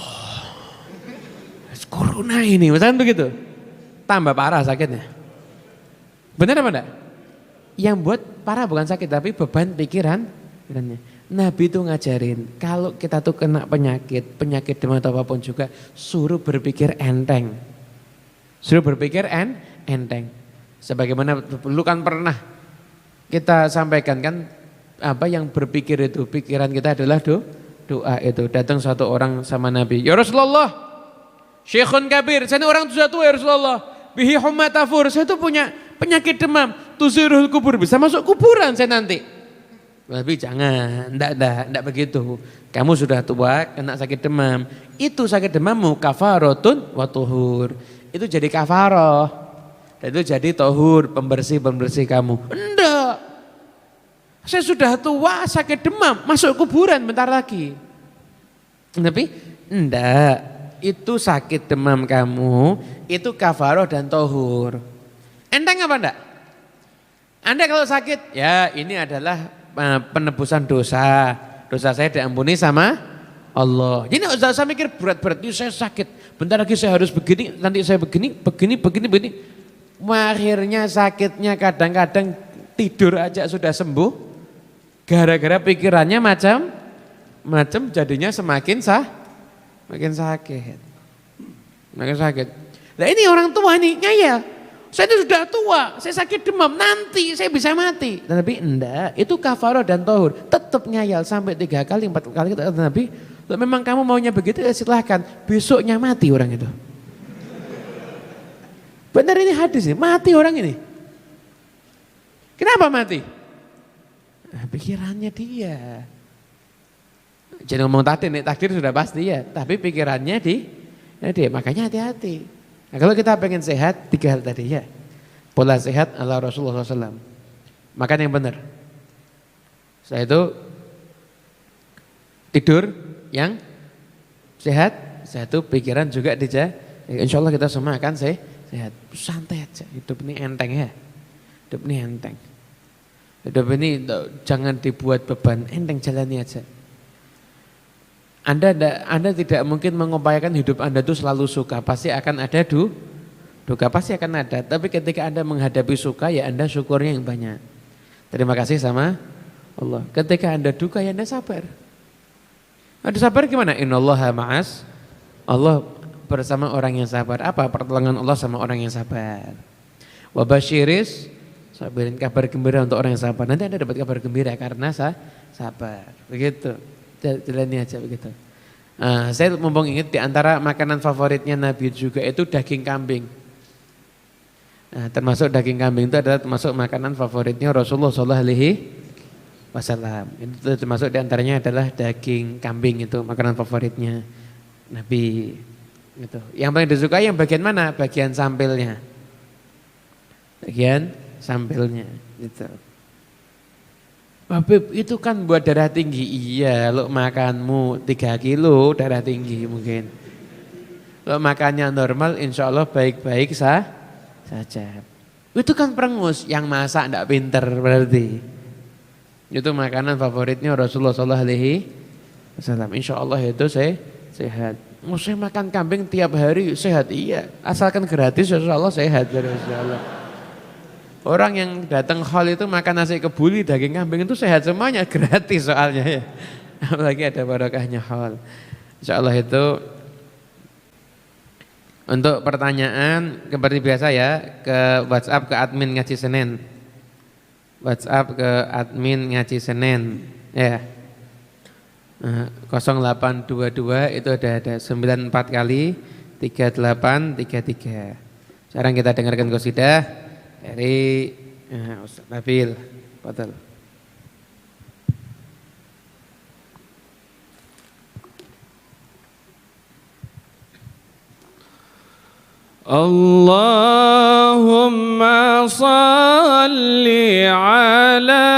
corona ini, misalnya begitu. Tambah parah sakitnya. Benar apa enggak? Yang buat parah bukan sakit tapi beban pikirannya. Nabi itu ngajarin kalau kita tuh kena penyakit demam atau apapun juga suruh berpikir enteng. Suruh berpikir enteng. Sebagaimana dulu kan pernah kita sampaikan kan apa yang berpikir itu pikiran kita adalah doa itu. Datang satu orang sama Nabi, ya Rasulullah, syekhun kabir, saya ini orang sudah tua ya Rasulullah, bihi hummatafur, saya itu punya penyakit demam, tuzirul kubur, bisa masuk kuburan saya nanti. Nabi jangan, enggak begitu. Kamu sudah tua, kena sakit demam. Itu sakit demammu kafaratun wa tuhur. Itu jadi kafaroh. Dan itu jadi tohur, pembersih kamu. Enggak. Saya sudah tua, sakit demam, masuk kuburan bentar lagi. Tapi enggak. Itu sakit demam kamu, itu kafaroh dan tohur. Enteng apa enggak? Anda kalau sakit, ya ini adalah penebusan dosa. Dosa saya diampuni sama Allah. Jadi enggak usah mikir berat-berat, ini saya sakit. Bentar lagi saya harus begini, nanti saya begini. Akhirnya sakitnya kadang-kadang tidur aja sudah sembuh. Gara-gara pikirannya macam jadinya semakin sakit. Makin sakit. Nah ini orang tua nih ngayal. Saya itu sudah tua, saya sakit demam, nanti saya bisa mati. Tapi enggak, itu kafaroh dan tohur. Tetap ngayal sampai 3 kali, 4 kali kata Nabi. Kalau memang kamu maunya begitu ya silahkan. Besoknya mati orang itu. Benar ini hadis nih, mati orang ini. Kenapa mati? Nah, pikirannya dia. Jadi ngomong takdir sudah pasti ya, tapi pikirannya dia. Makanya hati-hati. Nah, kalau kita pengen sehat, 3 hal tadi ya. Pola sehat ala Rasulullah SAW. Makan yang benar. Setelah itu tidur yang sehat. Setelah itu pikiran juga dijaga. Insya Allah kita semua akan sehat. Santai aja. Hidup ini enteng ya. Hidup ini enteng. Hidup ini jangan dibuat beban. Enteng jalani aja. Anda tidak mungkin mengupayakan hidup Anda itu selalu suka, pasti akan ada duka, pasti akan ada. Tapi ketika Anda menghadapi suka, ya Anda syukurnya yang banyak. Terima kasih sama Allah. Ketika Anda duka, ya Anda sabar. Anda sabar gimana? Innallaha ma'as, Allah bersama orang yang sabar. Apa pertolongan Allah sama orang yang sabar? Wa basyiris, sabarin kabar gembira untuk orang yang sabar. Nanti Anda dapat kabar gembira karena sabar. Begitu. Jalani aja begitu. Saya mumpung ingat di antara makanan favoritnya Nabi juga itu daging kambing. Termasuk daging kambing itu adalah termasuk makanan favoritnya Rasulullah SAW. Itu termasuk di antaranya adalah daging kambing, itu makanan favoritnya Nabi. Gitu. Yang paling disukai yang bagian mana? Bagian sampilnya. Bagian sampilnya. Gitu. Habib itu kan buat darah tinggi. Iya, lo makanmu 3 kilo darah tinggi mungkin. Lo makannya normal insya Allah baik-baik saja. Itu kan perengus, yang masak enggak pinter berarti. Itu makanan favoritnya Rasulullah SAW. Insya Allah itu saya sehat. Mau saya makan kambing tiap hari sehat, iya. Asalkan gratis insya Allah sehat. Insya Allah. Orang yang datang hall itu makan nasi kebuli, daging kambing itu sehat semuanya, gratis soalnya ya. Apalagi ada barokahnya hall. Insya Allah itu untuk pertanyaan seperti biasa ya, ke WhatsApp ke admin Ngaji Senin. WhatsApp ke admin Ngaji Senin ya. 0822 itu ada 94 kali 3833. Sekarang kita dengarkan qasidah dari Ustaz Nabil. Betul. Allahumma salli ala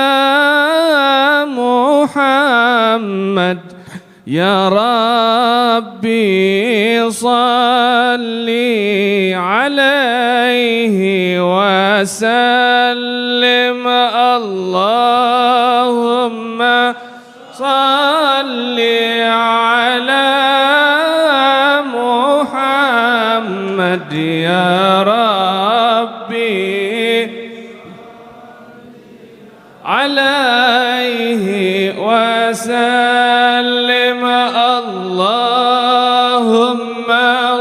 Muhammad ya Rabbi salli alaihi wa sallim. Allahumma salli ala Muhammad ya Rabbi alaihi wa sallim. Allahumma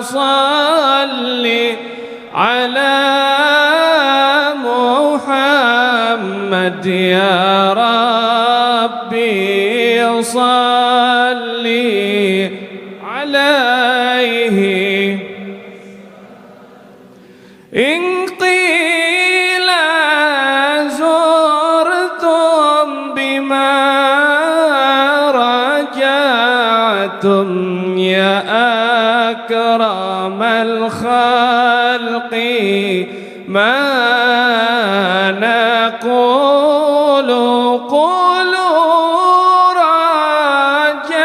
salli ala Muhammad ya Rabbi salli إن قيل زرتم بما رجعتم يا أكرم الخلق ما نقول قولوا راجعنا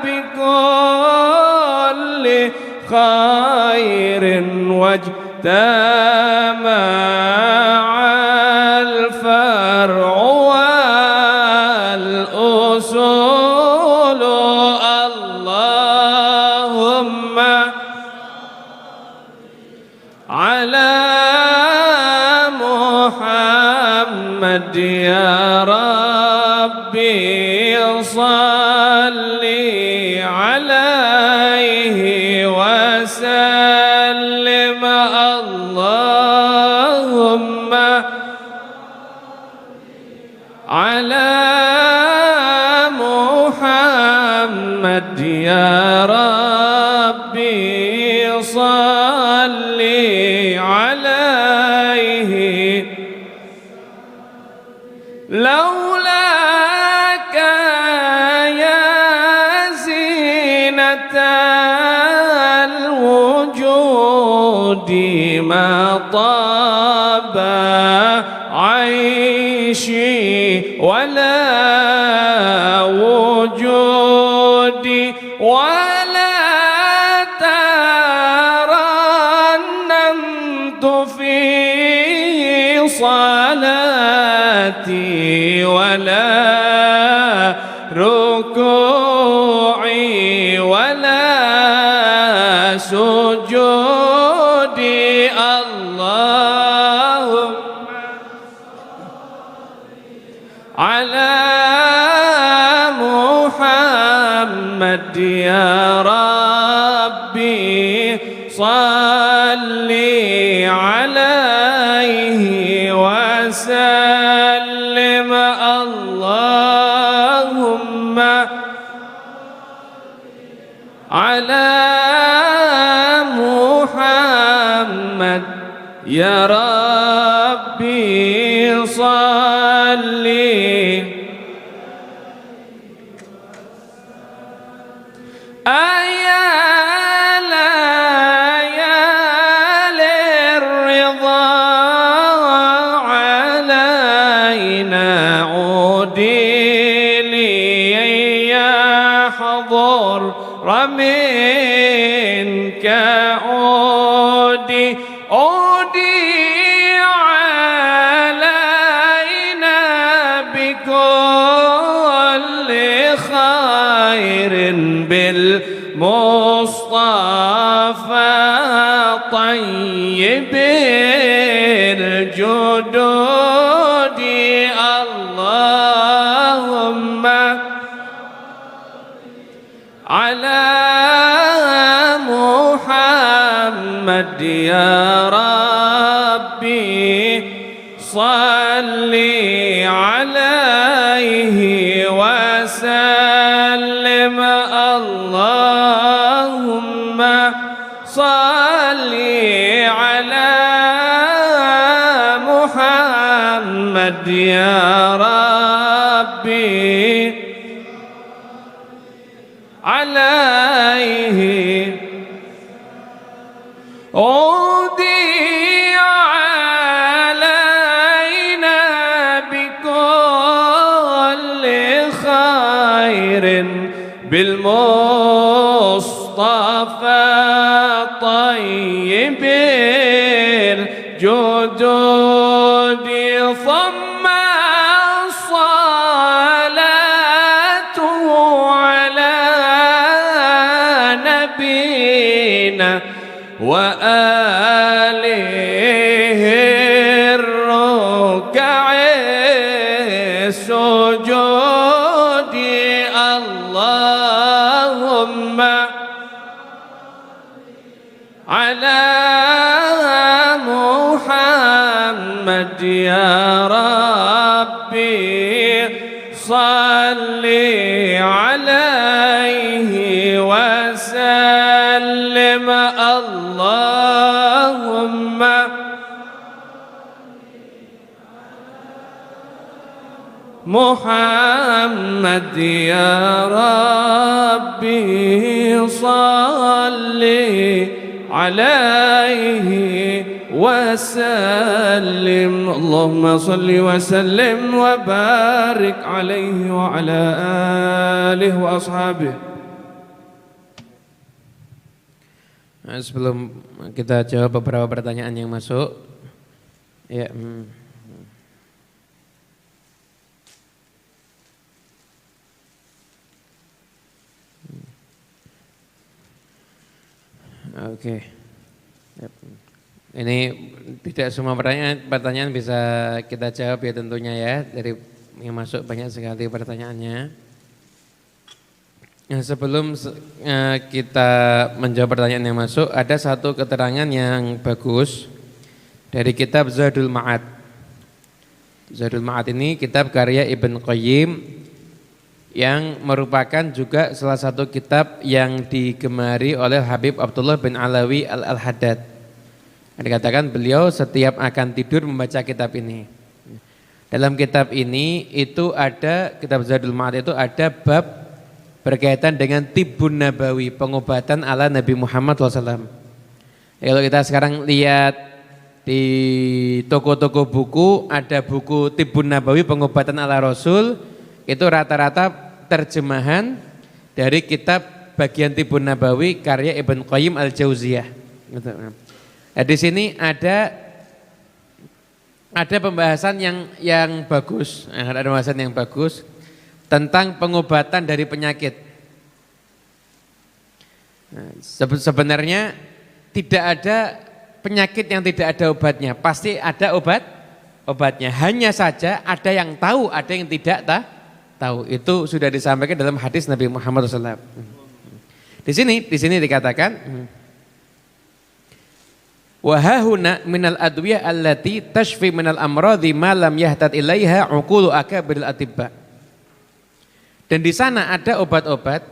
بكل خير واجتمع الفرع والأصول اللهم على محمد يا ربي صل عليه وسلم اللهم على محمد يا ربي صل عليه لولاك يا زينة الوجود ما طاب عيشي ولا وجودي ولا ترنمت في صلاتي ولا ركوعي ولا سجودي اللهم على محمد يا ربي صل عليه وسلم اللهم على محمد يا ربي صل أيا ليالي الرضا علينا عودي لي يحضر منك عودي عودي علينا بكل خير بالمصطفى طيب الجدود اللهم على محمد يا ربي صل عليه وسلم اللهم صل على محمد يا ربي عليه عودي علينا بكل خير بالمصطفى طيب الجدود ثم الصلاة على نبينا وآله الركع السجود اللهم على محمد يا ربي صل عليه وسلم الله محمد يا ربي صل عليه وسلم اللهم صل وسلم وبارك عليه وعلى آله وأصحابه. Nah, sebelum kita jawab beberapa pertanyaan yang masuk, ya. Oke. Yap. Ini tidak semua pertanyaan bisa kita jawab ya tentunya ya. Dari yang masuk banyak sekali pertanyaannya. Sebelum kita menjawab pertanyaan yang masuk, ada satu keterangan yang bagus dari kitab Zadul Ma'ad. Zadul Ma'ad ini kitab karya Ibn Qayyim yang merupakan juga salah satu kitab yang digemari oleh Habib Abdullah bin Alawi Al-Haddad. Dikatakan beliau setiap akan tidur membaca kitab ini. Dalam kitab ini itu ada, kitab Zadul Ma'ad itu ada bab berkaitan dengan Tibbun Nabawi, pengobatan ala Nabi Muhammad SAW. Kalau kita sekarang lihat di toko-toko buku, ada buku Tibbun Nabawi, pengobatan ala Rasul, itu rata-rata terjemahan dari kitab bagian Tibbun Nabawi karya Ibn Qayyim Al-Jauziyah. Nah, di sini ada pembahasan yang bagus, ada pembahasan yang bagus tentang pengobatan dari penyakit. Nah, sebenarnya tidak ada penyakit yang tidak ada obatnya, pasti ada obatnya. Hanya saja ada yang tahu, ada yang tidak tahu. Itu sudah disampaikan dalam hadis Nabi Muhammad SAW. Di sini dikatakan, wa hahuna minal adwiyah allati tashfi minal amradhi ma lam yahtad ilaiha uqulu akabiril atibba. Dan di sana ada obat-obat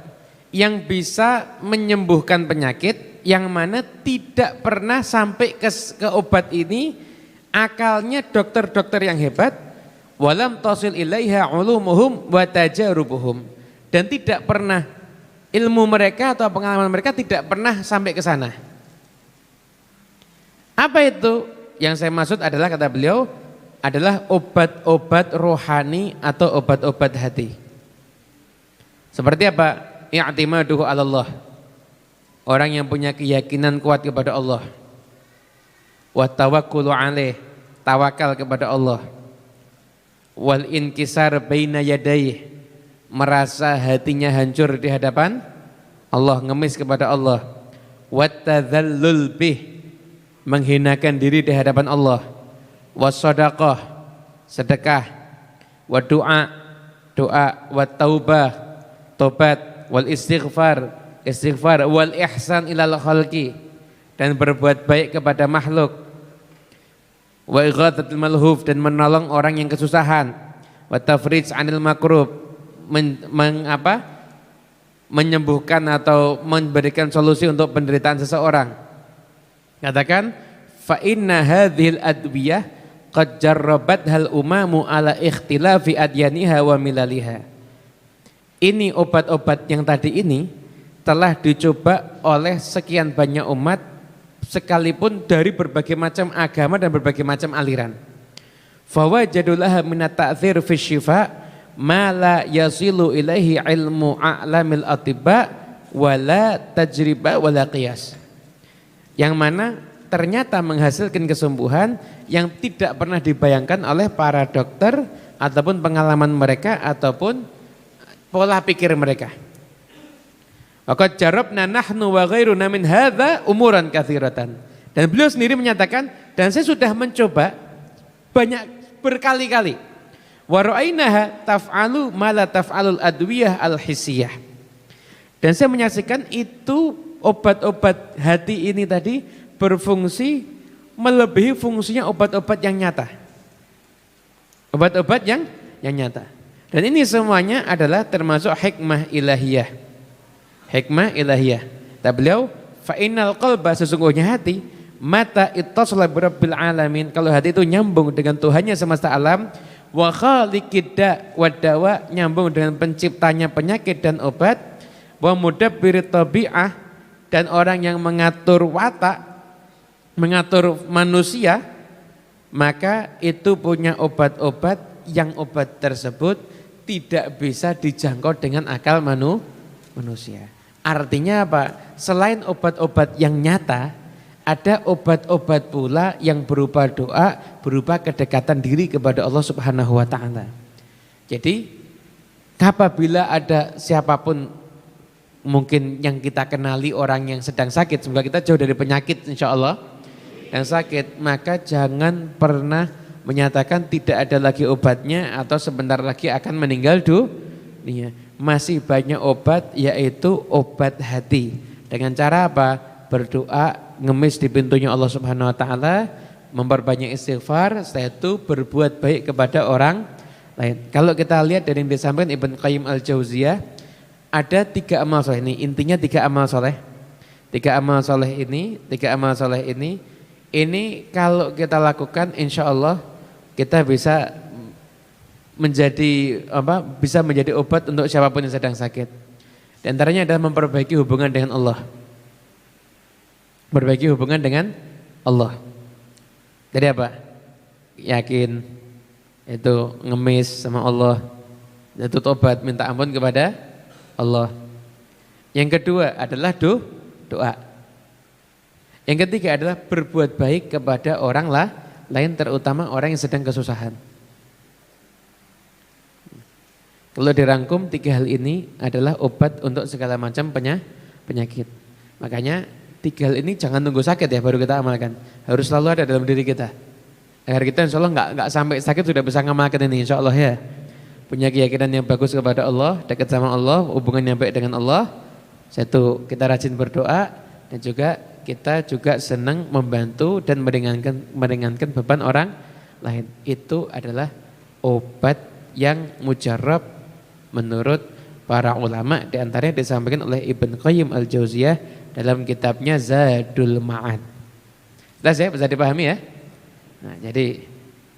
yang bisa menyembuhkan penyakit yang mana tidak pernah sampai ke obat ini akalnya dokter-dokter yang hebat, walam tasil ilaiha ulumuhum wa tajarubuhum, dan tidak pernah ilmu mereka atau pengalaman mereka tidak pernah sampai ke sana. Apa itu? Yang saya maksud adalah, kata beliau, adalah obat-obat rohani atau obat-obat hati. Seperti apa? I'timaduhu 'ala Allah. Orang yang punya keyakinan kuat kepada Allah. Wa tawakkulu 'alaih, tawakal kepada Allah. Wal inkisar baina yadayhi, merasa hatinya hancur di hadapan Allah, ngemis kepada Allah. Wa tadzallul bih, menghinakan diri di hadapan Allah. Was shadaqah, sedekah. Wa doa, wa taubah, tobat. Wal istighfar, wal ihsan ilal khalqi, dan berbuat baik kepada makhluk. Wa ighathatul malhuf, dan menolong orang yang kesusahan. Wa tafrij anil makrub, menyembuhkan atau memberikan solusi untuk penderitaan seseorang. Katakan, fa inna hadhil adwiyah qad jarrabat hal umamu ala ikhtilafi adyaniha wa milaliha. Ini obat-obat yang tadi ini telah dicoba oleh sekian banyak umat sekalipun dari berbagai macam agama dan berbagai macam aliran. Fawajadulaha minat ta'thir fi syifa ma la yasilu ilaihi ilmu a'lamil atibba wala tajriba wala qiyas. Yang mana ternyata menghasilkan kesembuhan yang tidak pernah dibayangkan oleh para dokter ataupun pengalaman mereka ataupun pola pikir mereka. Waqad jarabna nahnu wa ghairuna min hadza umuran katsiratan. Dan beliau sendiri menyatakan, dan saya sudah mencoba banyak berkali-kali. Wa ra'ainaha taf'alu ma la taf'alul adwiyah al-hissiyah. Dan saya menyaksikan itu obat-obat hati ini tadi berfungsi melebihi fungsinya obat-obat yang nyata. Obat-obat yang nyata. Dan ini semuanya adalah termasuk hikmah ilahiyah. Hikmah ilahiyah. Kata beliau, fa innal qalba, sesungguhnya hati, mata ittasala birabbil alamin, kalau hati itu nyambung dengan Tuhannya semesta alam, Wa khaliqid da' wad dawa, nyambung dengan penciptanya penyakit dan obat. Wa mudabbirit tabi'ah, dan orang yang mengatur watak, mengatur manusia, maka itu punya obat-obat yang obat tersebut tidak bisa dijangkau dengan akal manusia. Artinya apa? Selain obat-obat yang nyata, ada obat-obat pula yang berupa doa, berupa kedekatan diri kepada Allah Subhanahu wa taala. Jadi apabila ada siapapun mungkin yang kita kenali orang yang sedang sakit, semoga kita jauh dari penyakit insya Allah yang sakit, maka jangan pernah menyatakan tidak ada lagi obatnya atau sebentar lagi akan meninggal dunia. Masih banyak obat, yaitu obat hati. Dengan cara apa? Berdoa, ngemis di pintunya Allah Subhanahu wa taala, memperbanyak istighfar, setelah itu berbuat baik kepada orang lain. Kalau kita lihat dari yang disampaikan Ibnu Qayyim Al-Jauziyah, ada 3 amal soleh ini, intinya 3 amal soleh. 3 amal soleh ini kalau kita lakukan insya Allah kita bisa menjadi obat untuk siapapun yang sedang sakit. Di antaranya adalah memperbaiki hubungan dengan Allah. Perbaiki hubungan dengan Allah. Jadi apa? Yakin, itu ngemis sama Allah, itu tobat, minta ampun kepada Allah. Yang kedua adalah doa. Yang ketiga adalah berbuat baik kepada orang lain, terutama orang yang sedang kesusahan. Kalau dirangkum 3 hal ini adalah obat untuk segala macam penyakit. Makanya 3 hal ini jangan tunggu sakit ya baru kita amalkan. Harus selalu ada dalam diri kita. Agar kita insya Allah nggak sampai sakit sudah bisa ngamalkan ini insya Allah ya. Punya keyakinan yang bagus kepada Allah, dekat sama Allah, hubungan yang baik dengan Allah. Satu, kita rajin berdoa, dan juga kita juga senang membantu dan meringankan beban orang lain. Itu adalah obat yang mujarab menurut para ulama, di antaranya disampaikan oleh Ibnu Qayyim Al-Jauziyah dalam kitabnya Zadul Ma'ad. Jelas ya, bisa dipahami ya? Nah, jadi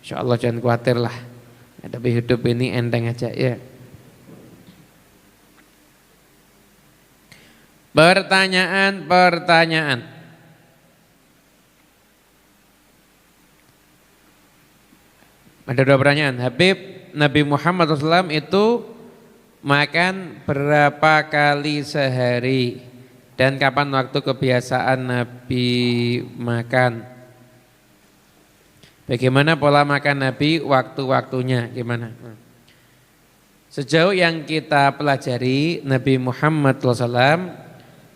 insya Allah jangan khawatir lah. Tapi hidup ini enteng aja ya. Pertanyaan. Ada 2 pertanyaan. Habib, Nabi Muhammad SAW itu makan berapa kali sehari? Dan kapan waktu kebiasaan Nabi makan? Bagaimana pola makan Nabi, waktu-waktunya gimana? Sejauh yang kita pelajari Nabi Muhammad SAW,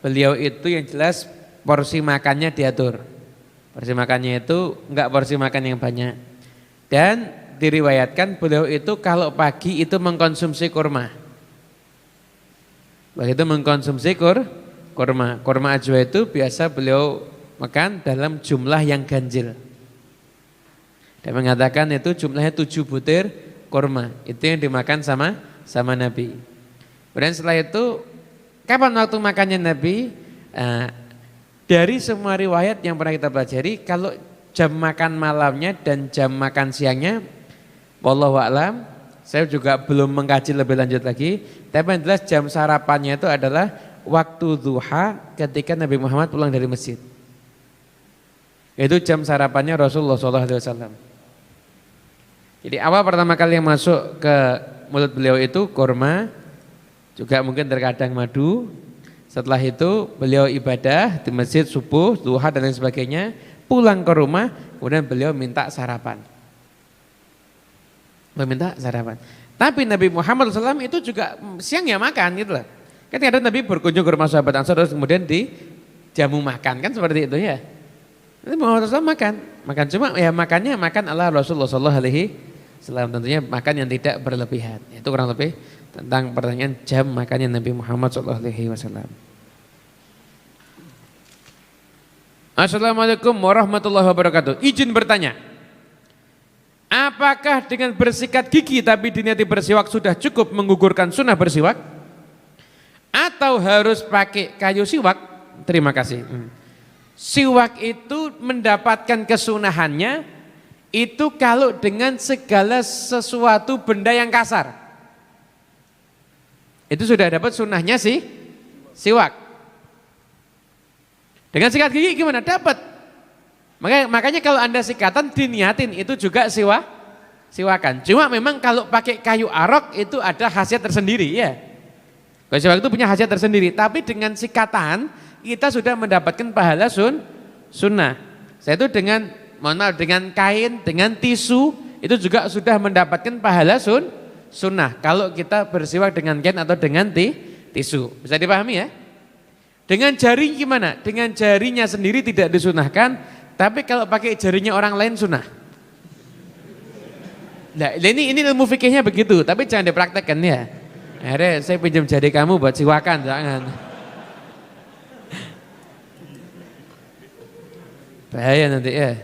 beliau itu yang jelas porsi makannya diatur. Porsi makannya itu enggak porsi makan yang banyak. Dan diriwayatkan beliau itu kalau pagi itu mengkonsumsi kurma. Begitu mengkonsumsi kurma. Kurma ajwa itu biasa beliau makan dalam jumlah yang ganjil. Dan mengatakan itu jumlahnya 7 butir kurma. Itu yang dimakan sama Nabi. Kemudian setelah itu kapan waktu makannya Nabi? Dari semua riwayat yang pernah kita pelajari, kalau jam makan malamnya dan jam makan siangnya, wallahu a'lam, saya juga belum mengkaji lebih lanjut lagi. Tapi yang jelas jam sarapannya itu adalah waktu duha ketika Nabi Muhammad pulang dari masjid. Itu jam sarapannya Rasulullah SAW. Jadi awal pertama kali yang masuk ke mulut beliau itu kurma, juga mungkin terkadang madu. Setelah itu beliau ibadah di masjid subuh, duha dan lain sebagainya. Pulang ke rumah, kemudian beliau minta sarapan. Tapi Nabi Muhammad SAW itu juga siang ya makan gitu loh. Kan ada Nabi berkunjung ke rumah sahabat Ansar terus kemudian dijamu makan, kan seperti itu ya. Nabi Muhammad SAW makan cuma ya makannya makan ala Rasulullah SAW. Tentunya makan yang tidak berlebihan. Itu kurang lebih tentang pertanyaan jam makannya Nabi Muhammad SAW. Assalamualaikum warahmatullahi wabarakatuh. Izin bertanya, apakah dengan bersikat gigi tapi diniati bersiwak sudah cukup menggugurkan sunnah bersiwak? Atau harus pakai kayu siwak? Terima kasih. Siwak itu mendapatkan kesunahannya itu kalau dengan segala sesuatu benda yang kasar. Itu sudah dapat sunnahnya sih siwak. Dengan sikat gigi gimana? Dapat. Makanya kalau Anda sikatan diniatin itu juga siwakan. Cuma memang kalau pakai kayu arok itu ada khasiat tersendiri ya. Kalau siwak itu punya khasiat tersendiri. Tapi dengan sikatan kita sudah mendapatkan pahala sunnah. Saya itu dengan dengan kain, dengan tisu itu juga sudah mendapatkan pahala sunnah. Kalau kita bersiwak dengan kain atau dengan tisu. Bisa dipahami ya? Dengan jari gimana? Dengan jarinya sendiri tidak disunahkan, tapi kalau pakai jarinya orang lain sunnah. Nah, ini ilmu fikihnya begitu, tapi jangan dipraktekkan ya. Akhirnya saya pinjam jari kamu buat siwakan, jangan. Bahaya nanti ya.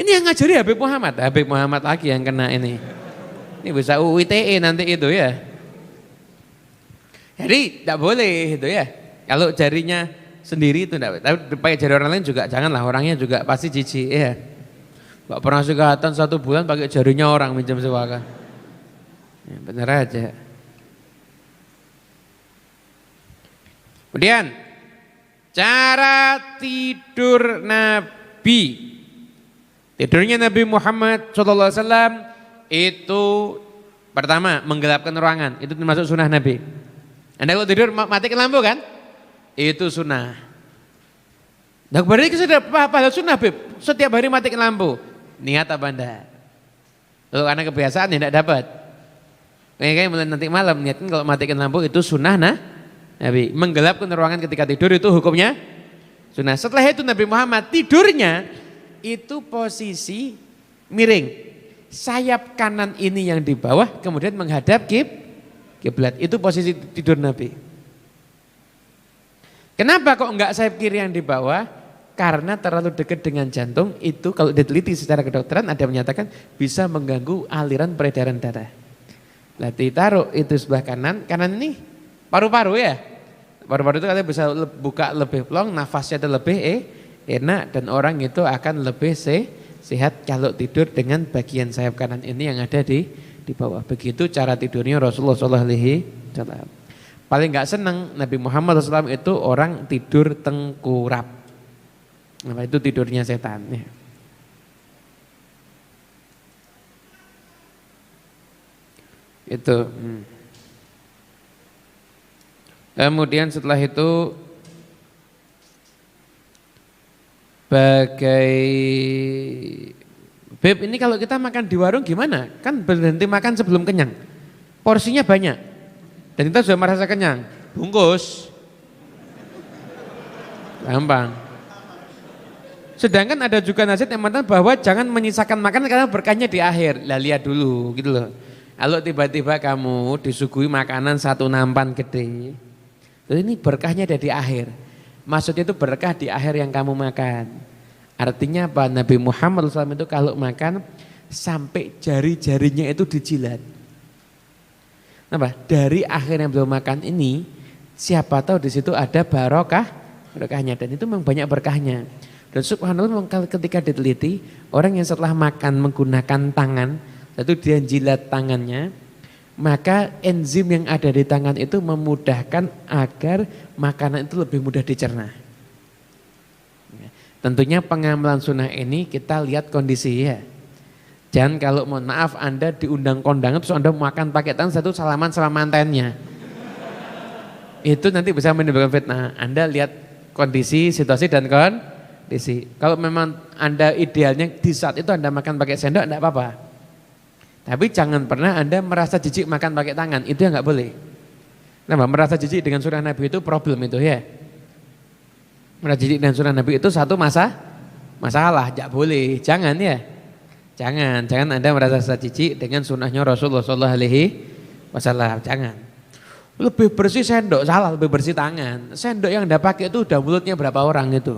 Ini yang ngajari Habib Muhammad lagi yang kena ini. Ini bisa UITE nanti itu ya. Jadi tidak boleh itu ya. Kalau jarinya sendiri itu tidak. Tapi pakai jari orang lain juga janganlah, orangnya juga pasti jijik ya. Gak pernah sikatan 1 bulan pakai jarinya orang minjem siwakan. Ya, bener aja. Kemudian cara tidur Nabi. Tidurnya Nabi Muhammad SAW itu pertama menggelapkan ruangan, itu termasuk sunnah Nabi. Anda kalau tidur matikan lampu kan? Itu sunnah. Nah berarti sudah apa sunnah Bib? Setiap hari matikan lampu. Niat apa Anda? Kalau karena kebiasaan ya tidak dapat. Kayak mulai nanti malam niatkan kalau matikan lampu itu sunnah Nabi. Menggelapkan ruangan ketika tidur itu hukumnya sunnah. Setelah itu Nabi Muhammad tidurnya itu posisi miring. Sayap kanan ini yang di bawah kemudian menghadap kiblat. Itu posisi tidur Nabi. Kenapa kok enggak sayap kiri yang di bawah? Karena terlalu dekat dengan jantung itu kalau diteliti secara kedokteran ada menyatakan bisa mengganggu aliran peredaran darah. Lah ditaruh itu sebelah kanan ini paru-paru ya. Paru-paru itu katanya bisa buka lebih plong, nafasnya itu lebih enak dan orang itu akan lebih sehat kalau tidur dengan bagian sayap kanan ini yang ada di bawah. Begitu cara tidurnya Rasulullah SAW. Paling nggak senang Nabi Muhammad SAW itu orang tidur tengkurap. Nah, itu tidurnya setan. Ya. Itu. Kemudian setelah itu Beb ini kalau kita makan di warung gimana? Kan berhenti makan sebelum kenyang. Porsinya banyak. Dan kita sudah merasa kenyang. Bungkus. Gampang. Sedangkan ada juga nasihat yang mengatakan bahwa jangan menyisakan makan karena berkahnya di akhir. Lah lihat dulu gitu loh. Kalau tiba-tiba kamu disuguhi makanan 1 nampan gede. Ini berkahnya ada di akhir. Maksudnya itu berkah di akhir yang kamu makan. Artinya apa? Nabi Muhammad SAW itu kalau makan sampai jari-jarinya itu dijilat. Apa? Dari akhir yang beliau makan ini, siapa tahu di situ ada barokahnya dan itu memang banyak berkahnya. Dan subhanallah ketika diteliti, orang yang setelah makan menggunakan tangan, itu dia jilat tangannya, maka enzim yang ada di tangan itu memudahkan agar makanan itu lebih mudah dicerna. Tentunya pengamalan sunnah ini kita lihat kondisi ya. Jangan kalau mohon maaf Anda diundang kondangan terus Anda makan pakai tangan satu salaman sama mantannya. Itu nanti bisa menimbulkan fitnah. Anda lihat kondisi, situasi dan kondisi. Kalau memang Anda idealnya di saat itu Anda makan pakai sendok enggak apa-apa. Tapi jangan pernah Anda merasa jijik makan pakai tangan, itu yang enggak boleh. Nah, merasa jijik dengan sunnah Nabi itu problem itu ya. Merasa jijik dengan sunnah Nabi itu satu masalah, enggak boleh, jangan ya. Jangan Anda merasa jijik dengan sunnahnya Rasulullah SAW, jangan. Lebih bersih sendok, salah lebih bersih tangan. Sendok yang Anda pakai itu udah mulutnya berapa orang itu?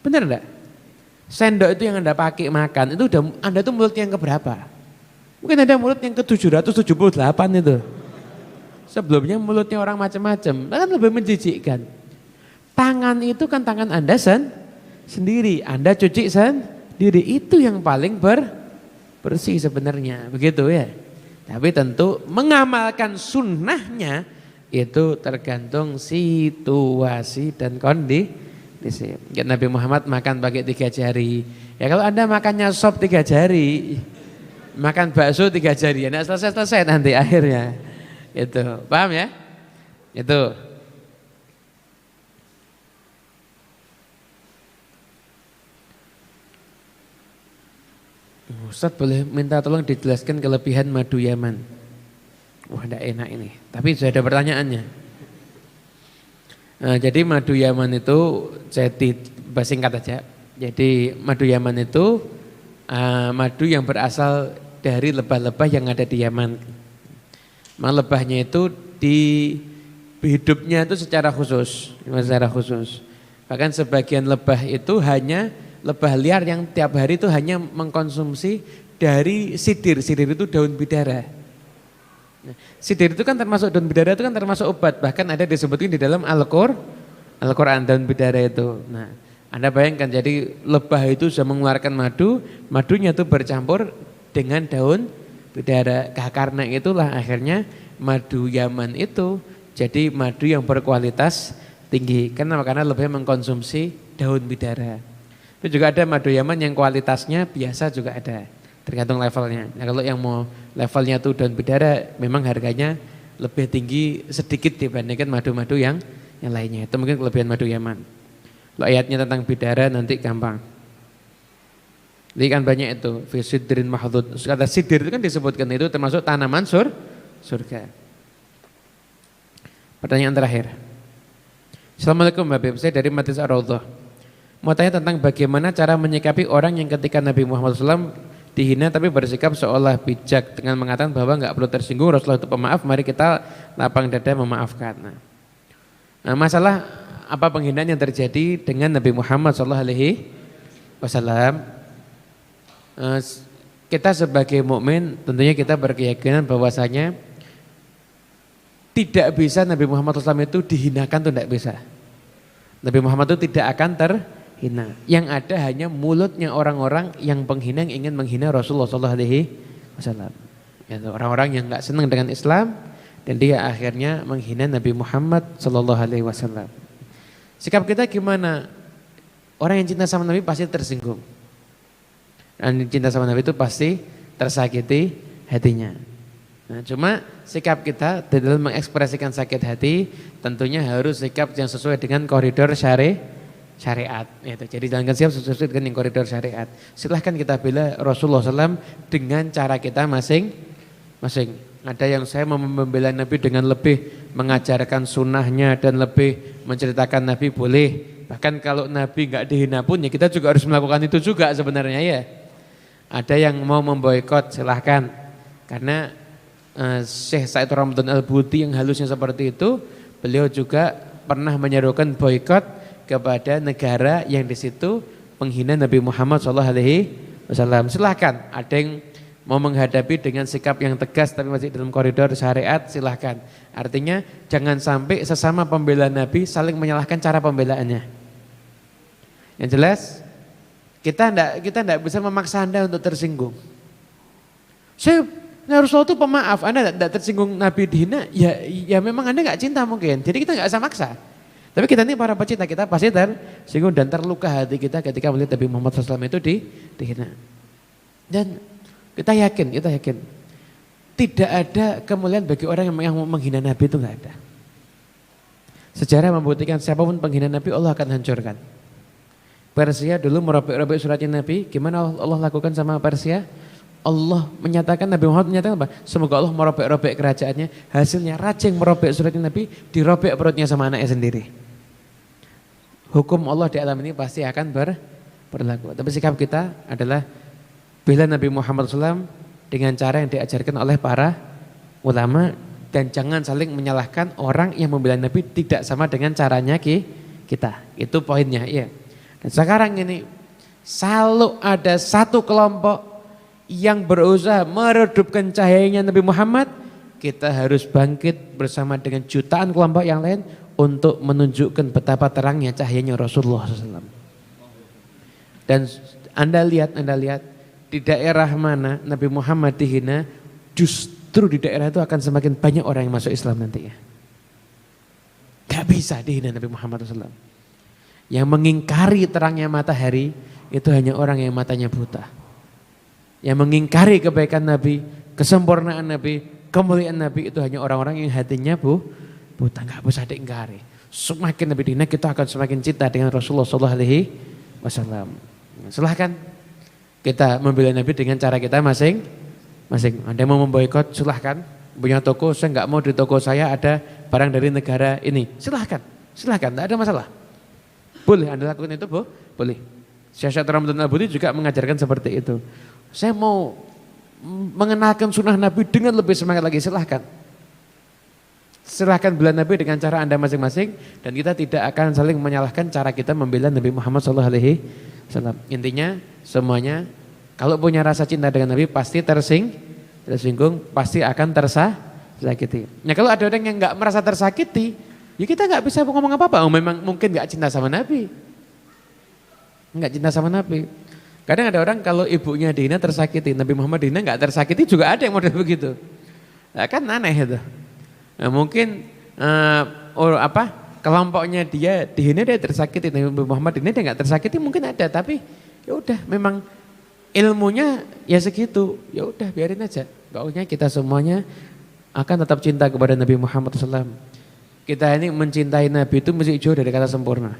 Benar enggak? Sendok itu yang Anda pakai makan, itu udah Anda itu mulutnya yang keberapa? Mungkin ada mulut yang ke 778 itu. Sebelumnya mulutnya orang macam-macam, kan lebih menjijikkan. Tangan itu kan tangan Anda sendiri, Anda cuci diri itu yang paling bersih sebenarnya, begitu ya. Tapi tentu mengamalkan sunnahnya itu tergantung situasi dan kondisi. Ya, Nabi Muhammad makan pakai 3 jari. Ya kalau Anda makannya sop 3 jari, makan bakso 3 jari, ya enggak selesai-selesai nanti akhirnya. Itu, paham ya? Itu. Ustaz boleh minta tolong dijelaskan kelebihan madu Yaman. Wah, enggak enak ini. Tapi sudah ada pertanyaannya. Jadi madu Yaman itu jadi singkat aja. Jadi madu Yaman itu madu yang berasal dari lebah-lebah yang ada di Yaman. Lebahnya itu hidupnya itu secara khusus. Bahkan sebagian lebah itu hanya lebah liar yang tiap hari itu hanya mengkonsumsi dari sidir. Sidir itu daun bidara. Nah, sidir itu kan termasuk, daun bidara itu kan termasuk obat. Bahkan ada disebutkan di dalam Al-Quran daun bidara itu. Nah, Anda bayangkan jadi lebah itu sudah mengeluarkan madu, madunya itu bercampur dengan daun bidara. Karena itulah akhirnya madu Yaman itu jadi madu yang berkualitas tinggi. Karena lebahnya mengkonsumsi daun bidara. Itu juga ada madu Yaman yang kualitasnya biasa juga ada, tergantung levelnya. Nah, kalau yang mau levelnya tuh daun bidara memang harganya lebih tinggi sedikit dibandingkan madu-madu yang lainnya. Itu mungkin kelebihan madu Yaman. Kalau ayatnya tentang bidara nanti gampang. Jadi kan banyak itu, fi sidrin mahdud. Kata sidir itu kan disebutkan itu termasuk tanaman surga. Pertanyaan terakhir. Assalamualaikum Mbak Bib, saya dari Matis Ar-Raudhah. Mau tanya tentang bagaimana cara menyikapi orang yang ketika Nabi Muhammad SAW dihina tapi bersikap seolah bijak dengan mengatakan bahwa nggak perlu tersinggung, Rasulullah itu pemaaf, mari kita lapang dada memaafkan. Nah, masalah apa penghinaan yang terjadi dengan Nabi Muhammad SAW? Kita sebagai mukmin tentunya kita berkeyakinan bahwasanya tidak bisa Nabi Muhammad SAW itu dihinakan, itu tidak bisa. Nabi Muhammad itu tidak akan terhina. Yang ada hanya mulutnya orang-orang yang penghina, yang ingin menghina Rasulullah SAW. Ya, orang-orang yang nggak senang dengan Islam dan dia akhirnya menghina Nabi Muhammad SAW. Sikap kita gimana? Orang yang cinta sama Nabi pasti tersinggung. Dan cinta sama Nabi itu pasti tersakiti hatinya. Nah, cuma sikap kita dalam mengekspresikan sakit hati tentunya harus sikap yang sesuai dengan koridor syariat. Itu. Jadi jangan siap sesuai dengan koridor syariat. Silahkan kita bela Rasulullah SAW dengan cara kita masing-masing. Ada yang saya mau membela Nabi dengan lebih mengajarkan sunnahnya dan lebih menceritakan Nabi boleh. Bahkan kalau Nabi nggak dihina pun ya kita juga harus melakukan itu juga sebenarnya ya. Ada yang mau memboikot silahkan. Karena Syekh Said Ramadan Al-Buti yang halusnya seperti itu, beliau juga pernah menyerukan boikot kepada negara yang di situ menghina Nabi Muhammad SAW. Silahkan, ada yang mau menghadapi dengan sikap yang tegas tapi masih dalam koridor syariat, silahkan. Artinya jangan sampai sesama pembela Nabi saling menyalahkan cara pembelaannya. Yang jelas kita enggak bisa memaksa Anda untuk tersinggung. Rasulullah itu pemaaf, Anda tidak tersinggung Nabi dihina, ya memang Anda nggak cinta mungkin. Jadi kita nggak usah maksa. Tapi kita ini para pecinta, kita pasti tersinggung dan terluka hati kita ketika melihat Nabi Muhammad SAW itu dihina. Dan kita yakin tidak ada kemuliaan bagi orang yang menghina Nabi, itu nggak ada. Sejarah membuktikan siapapun penghina Nabi Allah akan hancurkan. Persia dulu merobek-robek suratnya Nabi, gimana Allah lakukan sama Persia? Allah menyatakan, Nabi Muhammad menyatakan apa? Semoga Allah merobek-robek kerajaannya. Hasilnya raja yang merobek suratnya Nabi dirobek perutnya sama anaknya sendiri. Hukum Allah di alam ini pasti akan berlaku. Tapi sikap kita adalah bela Nabi Muhammad SAW dengan cara yang diajarkan oleh para ulama. Dan jangan saling menyalahkan orang yang membela Nabi tidak sama dengan caranya kita. Itu poinnya. Iya. Dan sekarang ini selalu ada satu kelompok yang berusaha meredupkan cahayanya Nabi Muhammad, kita harus bangkit bersama dengan jutaan kelompok yang lain untuk menunjukkan betapa terangnya cahayanya Rasulullah SAW. Dan Anda lihat di daerah mana Nabi Muhammad dihina, justru di daerah itu akan semakin banyak orang yang masuk Islam nantinya. Gak bisa dihina Nabi Muhammad SAW. Yang mengingkari terangnya matahari itu hanya orang yang matanya buta. Yang mengingkari kebaikan Nabi, kesempurnaan Nabi, kemuliaan Nabi itu hanya orang-orang yang hatinya buta, gak bisa diingkari. Semakin Nabi dihina kita akan semakin cinta dengan Rasulullah SAW. Silahkan kita membela Nabi dengan cara kita masing-masing. Anda mau memboikot silahkan. Punya toko, saya nggak mau di toko saya ada barang dari negara ini. Silahkan, tidak ada masalah. Boleh Anda lakukan itu, boleh. Syekh Ramadan Al-Buti juga mengajarkan seperti itu. Saya mau mengenalkan sunnah Nabi dengan lebih semangat lagi, silahkan. Silahkan bela Nabi dengan cara Anda masing-masing dan kita tidak akan saling menyalahkan cara kita membela Nabi Muhammad SAW. Intinya semuanya kalau punya rasa cinta dengan Nabi pasti tersinggung, pasti akan tersakiti. Nah kalau ada orang yang nggak merasa tersakiti, ya kita nggak bisa ngomong apa-apa. Memang mungkin nggak cinta sama Nabi, Kadang ada orang kalau ibunya dihina tersakiti, Nabi Muhammad dihina nggak tersakiti juga ada yang model begitu. Nah, kan aneh itu. Nah, mungkin kelompoknya dia dihina dia tersakiti, Nabi Muhammad dihina dia nggak tersakiti mungkin ada, tapi ya udah memang ilmunya ya segitu, ya udah biarin aja. Pokoknya kita semuanya akan tetap cinta kepada Nabi Muhammad SAW. Kita ini mencintai Nabi itu mesti jauh dari kata sempurna.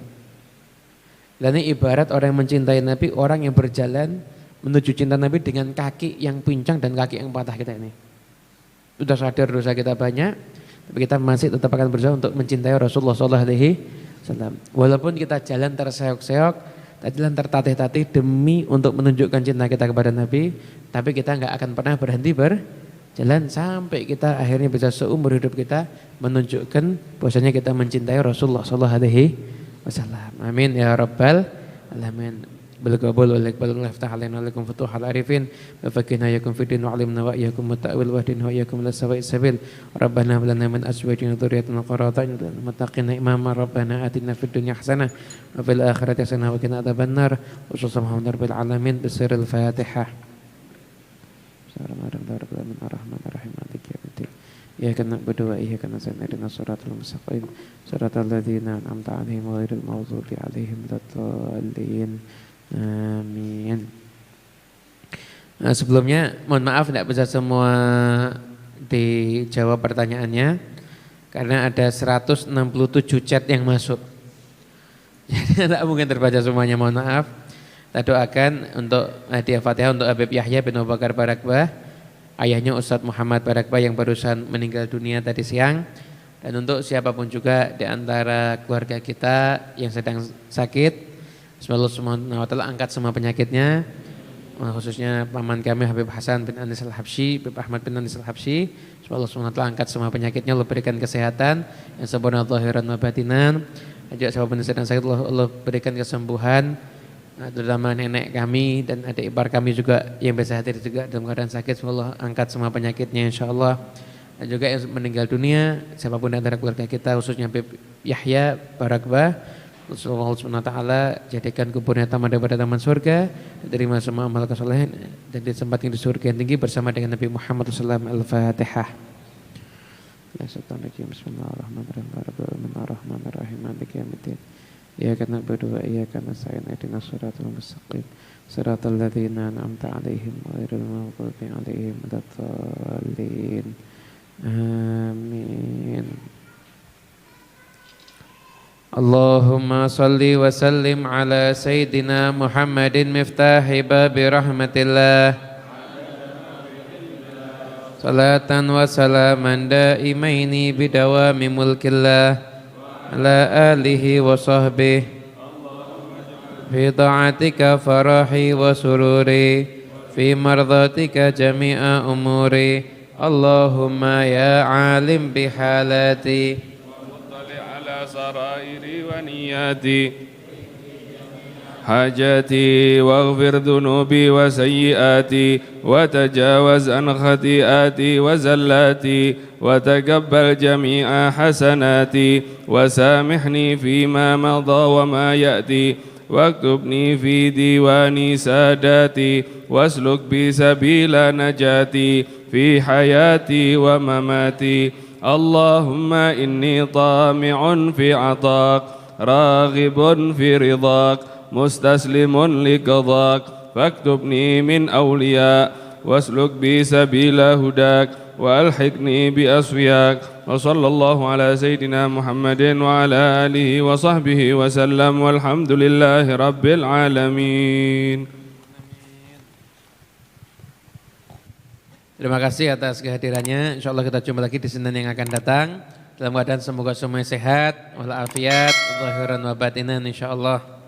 Dan ini ibarat orang yang mencintai Nabi, orang yang berjalan menuju cinta Nabi dengan kaki yang pincang dan kaki yang patah kita ini. Sudah sadar dosa kita banyak, tapi kita masih tetap akan berusaha untuk mencintai Rasulullah SAW. Walaupun kita jalan terseok-seok, jalan tertatih-tatih demi untuk menunjukkan cinta kita kepada Nabi, tapi kita nggak akan pernah berhenti berjalan sampai kita akhirnya bisa seumur hidup kita menunjukkan bahwasanya kita mencintai Rasulullah SAW. Amin ya rabbal alamin. Bilqabul wal iqbal wal iftah alaina lakum futuhal arifin wa fakina yakum fid din wa alimna wa iyyakum ta'wil wa din wa iyyakum lis sawa'is sabil. Rabbana hab lana min azwajina dhurriyyatina qurrata a'yun wattaqina imama. Rabbana atina fid dunya hasanah wa fil akhirati hasanah wa qina adzabannar. Wa sallallahu rabbil alamin bisirril Fatihah. Bismillahirrahmanirrahim. Iyyaka na'budu wa iyyaka nasta'in ihdinas siratal mustaqim siratal ladzina an'amta 'alaihim ghairil maghdubi 'alaihim waladdallin. Amin. Nah, sebelumnya mohon maaf tidak bisa semua dijawab pertanyaannya karena ada 167 chat yang masuk. Jadi tidak mungkin terbaca semuanya, mohon maaf. Kita doakan untuk hadiah Fatihah untuk Habib Yahya bin Abu Bakar Barakbah, ayahnya Ustadz Muhammad Barakbah yang barusan meninggal dunia tadi siang, dan untuk siapapun juga di antara keluarga kita yang sedang sakit, semoga Allah Subhanahu wa taala angkat semua penyakitnya, khususnya paman kami Habib Hasan bin Anis Al-Habsyi, Habib Ahmad bin Anis Al-Habsyi, semoga Allah Subhanahu wa taala angkat semua penyakitnya, Allah berikan kesehatan yang sempurna zahiran wa batinan. Juga siapapun yang sedang sakit Allah berikan kesembuhan, terutama nenek kami dan adik ipar kami juga yang bisa hadir juga dalam keadaan sakit, semoga Allah angkat semua penyakitnya insyaallah. Dan juga yang meninggal dunia siapapun di antara keluarga kita khususnya Habib Yahya Barakbah, Allah Subhanahu wa taala jadikan kuburnya taman daripada taman surga, diterima semua amal kesolehan dan ditempatkan di surga yang tinggi bersama dengan Nabi Muhammad SAW. Al-Fatihah. Bismillahirrahmanirrahim. Maliki yaumiddin. Iyyaka na'budu wa iyyaka nasta'in ihdinas siratal mustaqim siratal ladzina an'amta 'alaihim ghairil maghdubi 'alaihim waladdallin. Amin. Allahumma salli wa sallim ala sayyidina Muhammadin miftahi babi rahmatillah. Salatan wa salaman daimaini bidawami mulkillah ala alihi wa sahbihi fi ta'atika farahi wa sururi fi mardatika jami'a umuri. Allahumma ya alim bihalati ala sarairi wa niyati حاجاتي واغفر ذنوبي وسيئاتي وتجاوز عن خطيئاتي وزلاتي وتقبل جميع حسناتي وسامحني فيما مضى وما يأتي واكتبني في ديوان ساداتي واسلك بي سبيل نجاتي في حياتي ومماتي. اللهم إني طامع في عطاك راغب في رضاك مستسلم لقضاك فاكتبني من أولياء واسلك بي سبيل هداك وألحقني بأصفياك. وصلى الله على سيدنا محمد وعلى آله وصحبه وسلم والحمد لله رب العالمين. Terima kasih atas kehadirannya. Insya Allah kita jumpa lagi di Senin yang akan datang. Dalam keadaan semoga semuanya sehat, walafiat, zahiran wa batinan insya Allah.